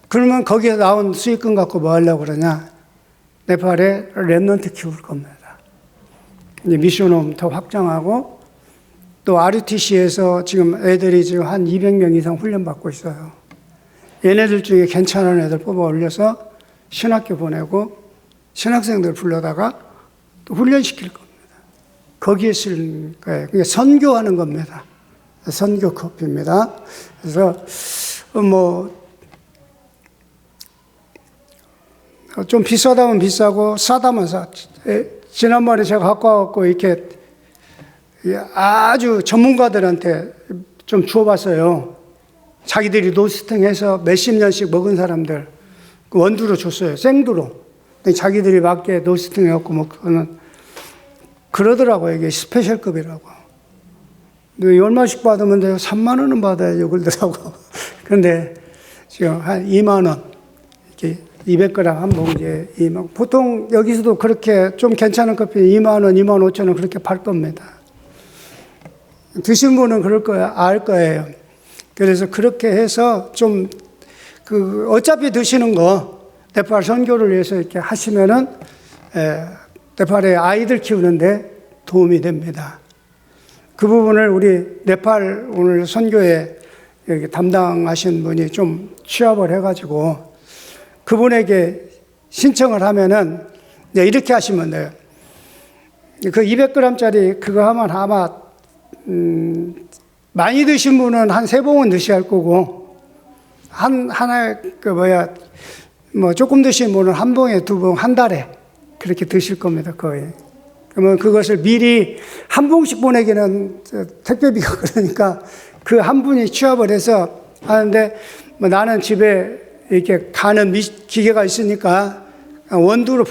그러면 거기에 나온 수익금 갖고 뭐 하려고 그러냐? 네팔에 랩넌트 키울 겁니다. 이제 미션홈 더 확장하고, 또 RUTC에서 지금 애들이 지금 한 200명 이상 훈련받고 있어요. 얘네들 중에 괜찮은 애들 뽑아 올려서 신학교 보내고, 신학생들 불러다가 또 훈련시킬 겁니다. 거기에 쓸 거예요. 그게 선교하는 겁니다. 선교 커피입니다. 그래서 좀 비싸다면 비싸고 싸다면 싸. 지난번에 제가 갖고 와갖고 이렇게 아주 전문가들한테 좀 주워봤어요. 자기들이 노스팅해서 몇십 년씩 먹은 사람들 원두로 줬어요. 생두로. 자기들이 맞게 노스팅 해갖고 먹고는 그러더라고요. 이게 스페셜급이라고. 근데 얼마씩 받으면 돼요? 3만 원은 받아야죠. 그러더라고. 그런데 지금 한 2만 원. 이렇게 200g 한 봉지에 2만 원. 보통 여기서도 그렇게 좀 괜찮은 커피 2만 원, 2만 5천 원 그렇게 팔 겁니다. 드신 분은 그럴 거예요. 알 거예요. 그래서 그렇게 해서 좀 어차피 드시는 거 네팔 선교를 위해서 이렇게 하시면은 네팔의 아이들 키우는데 도움이 됩니다. 그 부분을 우리 네팔 오늘 선교에 여기 담당하신 분이 좀 취합을 해가지고 그분에게 신청을 하면은 이렇게 하시면 돼요. 그 200g짜리 그거 하면 아마 많이 드신 분은 한 3봉은 드셔야 할 거고, 하나에 조금 드신 분은 한 봉에 2봉 한 달에 그렇게 드실 겁니다, 거의. 그러면 그것을 미리 한 봉씩 보내기는 택배비가 그러니까 그 한 분이 취합을 해서 하는데, 나는 집에 이렇게 가는 기계가 있으니까 원두로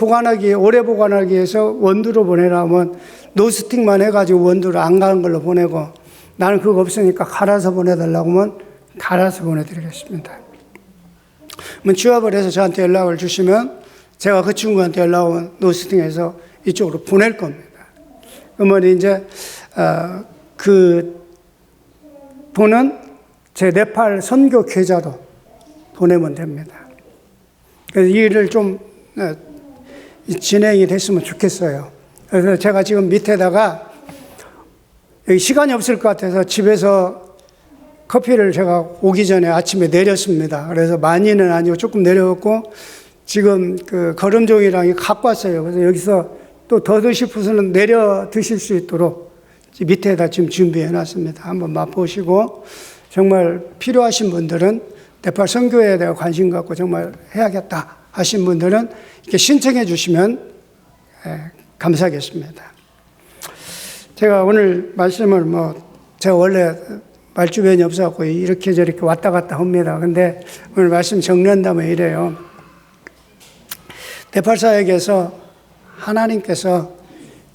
오래 보관하기 위해서 원두로 보내라 하면 노스팅만 해가지고 원두로 안 가는 걸로 보내고, 나는 그거 없으니까 갈아서 보내달라고 하면 갈아서 보내드리겠습니다. 그러면 취합을 해서 저한테 연락을 주시면 제가 그 친구한테 연락 오면 노스팅해서 이쪽으로 보낼 겁니다. 그러면 이제 그 분은 제 네팔 선교 계좌로 보내면 됩니다. 그래서 이 일을 좀 진행이 됐으면 좋겠어요. 그래서 제가 지금 밑에다가 여기 시간이 없을 것 같아서 집에서 커피를 제가 오기 전에 아침에 내렸습니다. 그래서 많이는 아니고 조금 내려왔고, 지금 그 거름종이랑 갖고 왔어요. 그래서 여기서 또 더 드시고서는 내려 드실 수 있도록 밑에다 지금 준비해 놨습니다. 한번 맛보시고, 정말 필요하신 분들은 네팔 선교에 대해 관심 갖고 정말 해야겠다 하신 분들은 이렇게 신청해 주시면 감사하겠습니다. 제가 오늘 말씀을 제가 원래 말주변이 없어갖고 이렇게 저렇게 왔다 갔다 합니다. 근데 오늘 말씀 정리한다면 이래요. 네팔 사역에서 하나님께서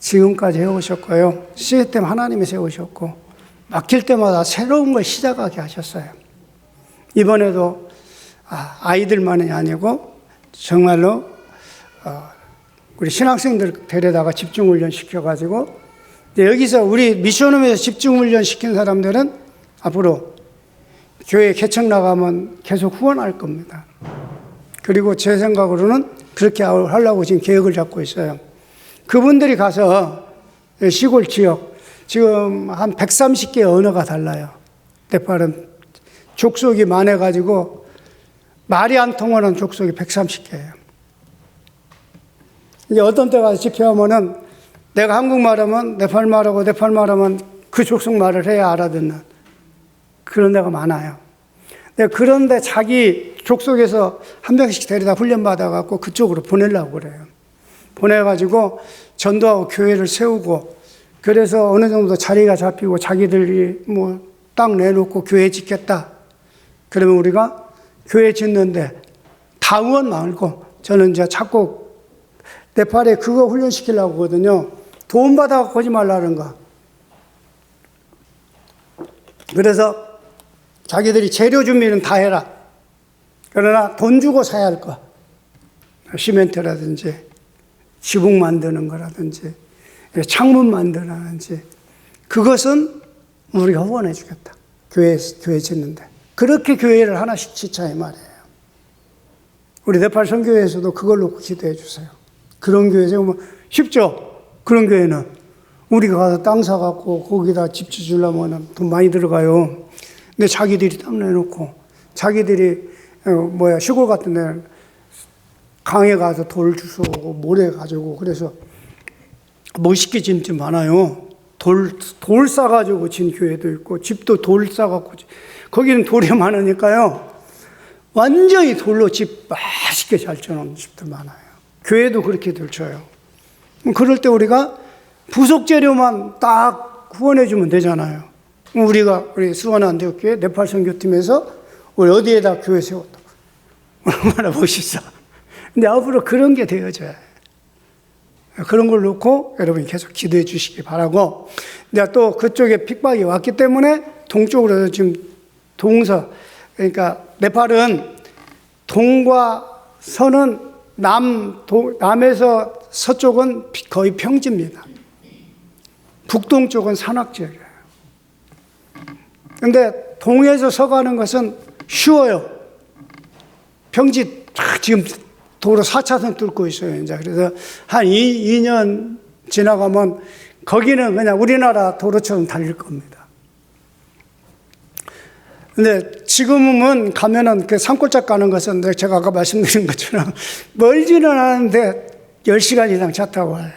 지금까지 해오셨고요. 시스템 하나님이 세우셨고, 막힐 때마다 새로운 걸 시작하게 하셨어요. 이번에도 아이들만이 아니고 정말로 우리 신학생들 데려다가 집중훈련 시켜가지고, 여기서 우리 미션홈에서 집중훈련 시킨 사람들은 앞으로 교회 개척 나가면 계속 후원할 겁니다. 그리고 제 생각으로는 그렇게 하려고 지금 계획을 잡고 있어요. 그분들이 가서 시골 지역, 지금 한 130개의 언어가 달라요. 네팔은 족속이 많아가지고 말이 안 통하는 족속이 130개예요. 이제 어떤 때 가서 집회하면은 내가 한국말 하면 네팔 말하고 네팔 말하면 그 족속 말을 해야 알아듣는 그런 데가 많아요. 그런데 자기 족속에서 한 명씩 데려다 훈련받아갖고 그쪽으로 보내려고 그래요. 보내가지고 전도하고 교회를 세우고, 그래서 어느 정도 자리가 잡히고 자기들이 뭐 땅 내놓고 교회 짓겠다. 그러면 우리가 교회 짓는데 다 의원 말고, 저는 이제 자꾸 네팔에 그거 훈련시키려고 하거든요. 돈 받아갖고 하지 말라는 거. 그래서 자기들이 재료 준비는 다 해라. 그러나 돈 주고 사야 할 거. 시멘트라든지 지붕 만드는 거라든지 창문 만드라든지 그것은 우리가 후원해 주겠다. 교회 짓는데. 그렇게 교회를 하나씩 짓자 이 말이에요. 우리 네팔 선교회에서도 그걸 놓고 기도해 주세요. 그런 교회 세우면 쉽죠? 그런 교회는 우리가 가서 땅 사갖고 거기다 집 지으려면 돈 많이 들어가요. 근데 자기들이 땅 내놓고 자기들이 시골 같은 데는 강에 가서 돌 주워오고 모래 가지고, 그래서 멋있게 지은 집 많아요. 돌 싸가지고 진 교회도 있고, 집도 돌 싸갖고, 거기는 돌이 많으니까요. 완전히 돌로 집 맛있게 잘 지어놓은 집들 많아요. 교회도 그렇게 들쳐요. 그럴 때 우리가 부속 재료만 딱 후원해주면 되잖아요. 우리 수원안대교회 네팔 선교팀에서 우리 어디에다 교회 세웠다. 얼마나 멋있어. 근데 앞으로 그런 게 되어져야 해요. 그런 걸 놓고 여러분이 계속 기도해 주시기 바라고, 내가 또 그쪽에 핍박이 왔기 때문에 동쪽으로 지금 그러니까 네팔은 동과 서는 남에서 서쪽은 거의 평지입니다. 북동쪽은 산악지역이에요. 근데 동에서 서가는 것은 쉬워요. 평지 지금 도로 4차선 뚫고 있어요, 이제. 그래서 한 2년 지나가면 거기는 그냥 우리나라 도로처럼 달릴 겁니다. 근데 지금은 가면은 그 산골짝 가는 것은 제가 아까 말씀드린 것처럼 멀지는 않은데 10시간 이상 차 타고 와요.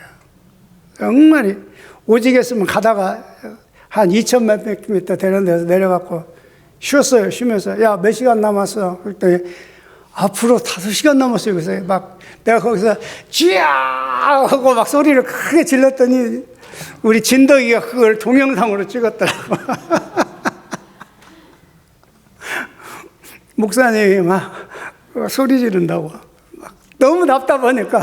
정말 오직했으면 가다가 한 2천 몇백 미터 되는 데서 내려갖고 쉬었어요. 쉬면서 야, 몇 시간 남았어? 그랬더니 앞으로 5시간 남았어요. 그래서 막 내가 거기서 쥐야 하고 막 소리를 크게 질렀더니 우리 진덕이가 그걸 동영상으로 찍었더라고. 목사님이 막 소리 지른다고. 막 너무 답답하니까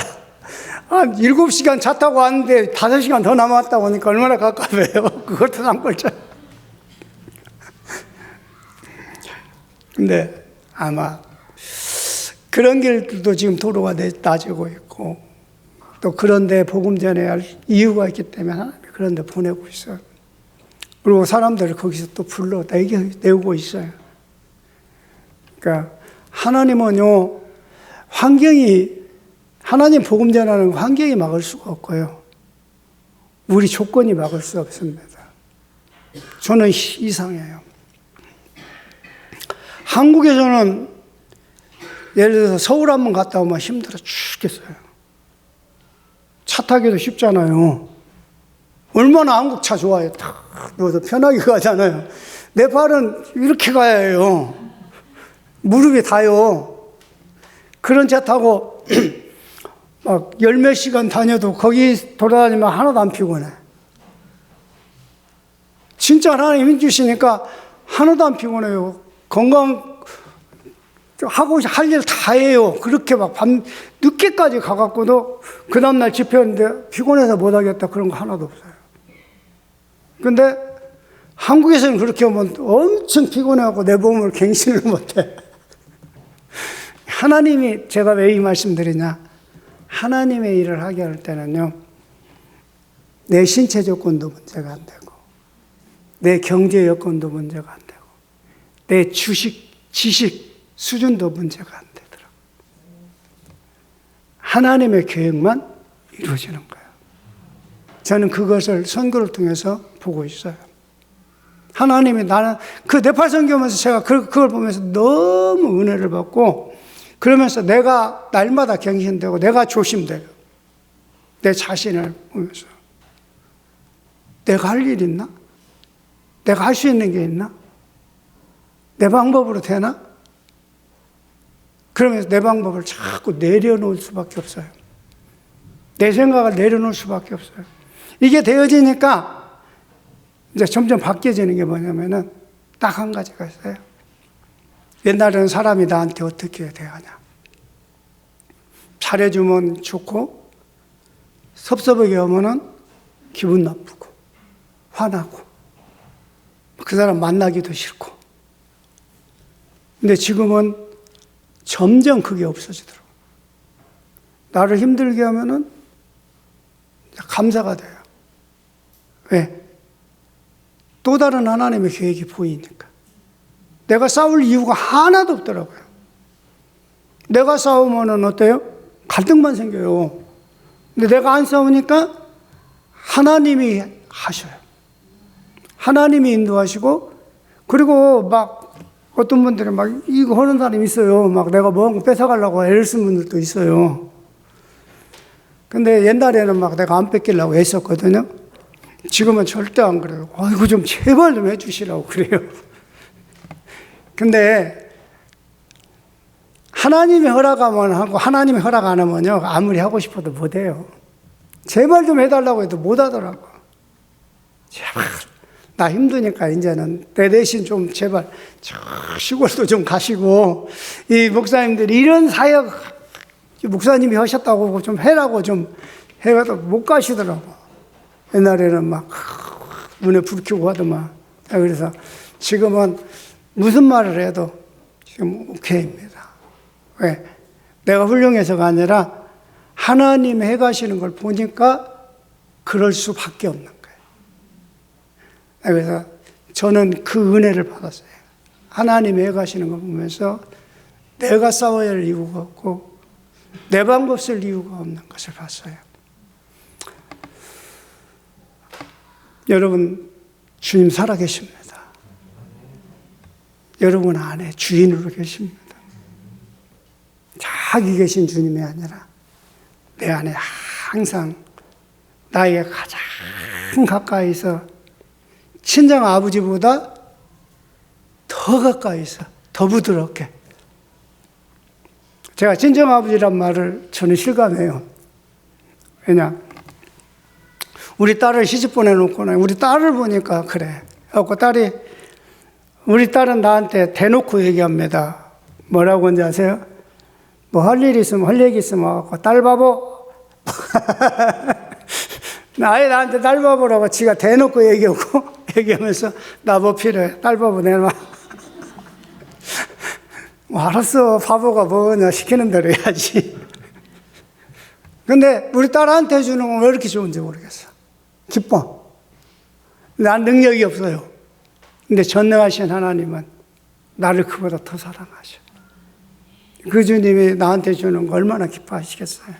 한 7시간 차 타고 왔는데 5시간 더 남았다고 하니까 얼마나 가까워요. 그것도 산골짜. 근데 아마 그런 길들도 지금 도로가 나지고 있고, 또 그런데 복음 전해야 할 이유가 있기 때문에 하나님이 그런데 보내고 있어요. 그리고 사람들을 거기서 또 불러 내고 있어요. 그러니까 하나님은요, 하나님 복음 전하는 환경이 막을 수가 없고요. 우리 조건이 막을 수 없습니다. 저는 이상해요. 한국에서는 예를 들어서 서울 한번 갔다 오면 힘들어 죽겠어요. 차 타기도 쉽잖아요. 얼마나 한국 차 좋아해요. 탁 누워서 편하게 가잖아요. 네팔은 이렇게 가야 해요. 무릎이 닿아요. 그런 차 타고 막 10몇 시간 다녀도 거기 돌아다니면 하나도 안 피곤해. 진짜 하나님 힘 주시니까 하나도 안 피곤해요. 하고 할 일 다 해요. 그렇게 막 밤 늦게까지 가갖고도 그 다음날 집회하는데 피곤해서 못하겠다 그런 거 하나도 없어요. 근데 한국에서는 그렇게 하면 엄청 피곤해갖고 내 몸을 갱신을 못해. 하나님이, 제가 왜 이 말씀드리냐, 하나님의 일을 하게 할 때는요, 내 신체 조건도 문제가 안 되고, 내 경제 여건도 문제가 안 되고, 내 지식 수준도 문제가 안 되더라고요. 하나님의 계획만 이루어지는 거예요. 저는 그것을 선교를 통해서 보고 있어요. 하나님이 나는 그 네팔 선교하면서 제가 그걸 보면서 너무 은혜를 받고, 그러면서 내가 날마다 갱신되고 내가 조심돼요. 내 자신을 보면서 내가 할 일 있나? 내가 할 수 있는 게 있나? 내 방법으로 되나? 그러면서 내 방법을 자꾸 내려놓을 수밖에 없어요. 내 생각을 내려놓을 수밖에 없어요. 이게 되어지니까 이제 점점 바뀌어지는 게 뭐냐면은 딱 한 가지가 있어요. 옛날에는 사람이 나한테 어떻게 대하냐. 잘해주면 좋고, 섭섭하게 하면은 기분 나쁘고, 화나고, 그 사람 만나기도 싫고. 근데 지금은 점점 그게 없어지더라고요. 나를 힘들게 하면은 감사가 돼요. 왜? 또 다른 하나님의 계획이 보이니까. 내가 싸울 이유가 하나도 없더라고요. 내가 싸우면은 어때요? 갈등만 생겨요. 근데 내가 안 싸우니까 하나님이 하셔요. 하나님이 인도하시고, 그리고 막 어떤 분들은 막 이거 하는 사람이 있어요. 막 내가 뭐 한 거 뺏어가려고 애를 쓴 분들도 있어요. 근데 옛날에는 막 내가 안 뺏기려고 애썼거든요. 지금은 절대 안 그래요. 이거 좀 제발 좀 해주시라고 그래요. 근데 하나님이 허락하면 하고 하나님이 허락 안 하면요, 아무리 하고 싶어도 못해요. 제발 좀 해달라고 해도 못하더라고. 제발. 나 힘드니까 이제는 내 대신 좀 제발 저 시골도 좀 가시고, 이 목사님들이 이런 사역 목사님이 하셨다고 좀 해라고 좀 해도 못 가시더라고. 옛날에는 막 눈에 불 켜고 하더만. 그래서 지금은 무슨 말을 해도 지금 오케이입니다. 왜? 내가 훌륭해서가 아니라 하나님 해가시는 걸 보니까 그럴 수밖에 없는 거예요. 그래서 저는 그 은혜를 받았어요. 하나님이 해가시는 걸 보면서 내가 싸워야 할 이유가 없고 내 방법 쓸 이유가 없는 것을 봤어요. 여러분, 주님 살아계십니다. 여러분 안에 주인으로 계십니다. 저기 계신 주님이 아니라 내 안에 항상 나에게 가장 가까이서 친정 아버지보다 더 가까이서 더 부드럽게. 제가 친정 아버지란 말을 저는 실감해요. 왜냐? 우리 딸을 시집 보내놓고 우리 딸을 보니까 그래. 그래서 딸이, 우리 딸은 나한테 대놓고 얘기합니다. 뭐라고 하는지 아세요? 뭐 할 일 있으면, 할 얘기 있으면 딸 바보. 아예 나한테 딸 바보라고 지가 대놓고 얘기하면서 나 뭐 필요해? 딸 바보 내놔. 뭐 알았어. 바보가 뭐냐. 시키는 대로 해야지. 근데 우리 딸한테 주는 건 왜 이렇게 좋은지 모르겠어. 기뻐. 난 능력이 없어요. 근데 전능하신 하나님은 나를 그보다 더 사랑하셔. 그 주님이 나한테 주는 거 얼마나 기뻐하시겠어요.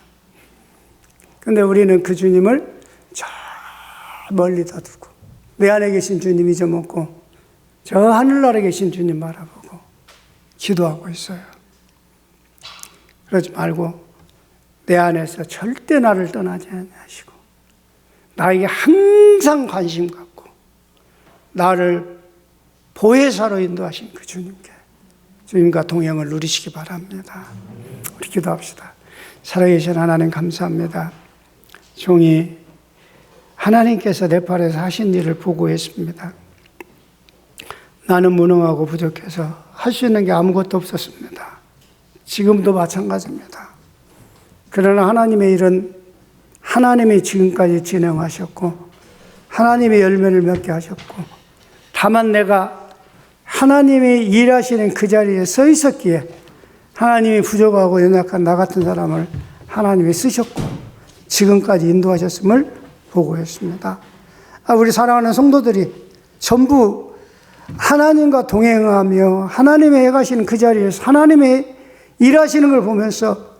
근데 우리는 그 주님을 저 멀리다 두고 내 안에 계신 주님 잊어먹고 저 하늘나라에 계신 주님 바라보고 기도하고 있어요. 그러지 말고 내 안에서 절대 나를 떠나지 않으시고 나에게 항상 관심 갖고 나를 보혜사로 인도하신 그 주님께 주님과 동행을 누리시기 바랍니다. 우리 기도합시다. 살아계신 하나님 감사합니다. 종이 하나님께서 내 팔에서 하신 일을 보고 있습니다. 나는 무능하고 부족해서 할 수 있는 게 아무것도 없었습니다. 지금도 마찬가지입니다. 그러나 하나님의 일은 하나님이 지금까지 진행하셨고 하나님의 열매를 맺게 하셨고 다만 내가 하나님이 일하시는 그 자리에 서 있었기에 하나님이 부족하고 연약한 나 같은 사람을 하나님이 쓰셨고 지금까지 인도하셨음을 보고 있습니다. 우리 사랑하는 성도들이 전부 하나님과 동행하며 하나님이 해가시는 그 자리에서 하나님이 일하시는 걸 보면서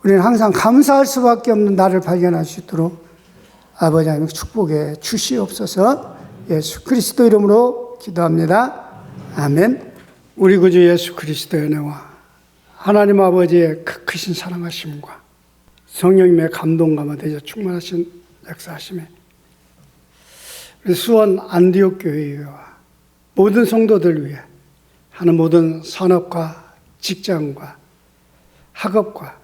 우리는 항상 감사할 수밖에 없는 나를 발견할 수 있도록 아버지 하나님 축복해 주시옵소서. 예수 그리스도 이름으로 기도합니다. 아멘. 우리 구주 예수 그리스도의 은혜와 하나님 아버지의 크신 사랑하심과 성령님의 감동감화 되어 충만하신 역사하심에 우리 수원 안디옥 교회와 모든 성도들 위해 하는 모든 산업과 직장과 학업과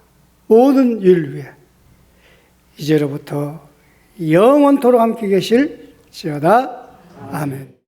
모든 일 위에 이제로부터 영원토록 함께 계실지어다. 아멘.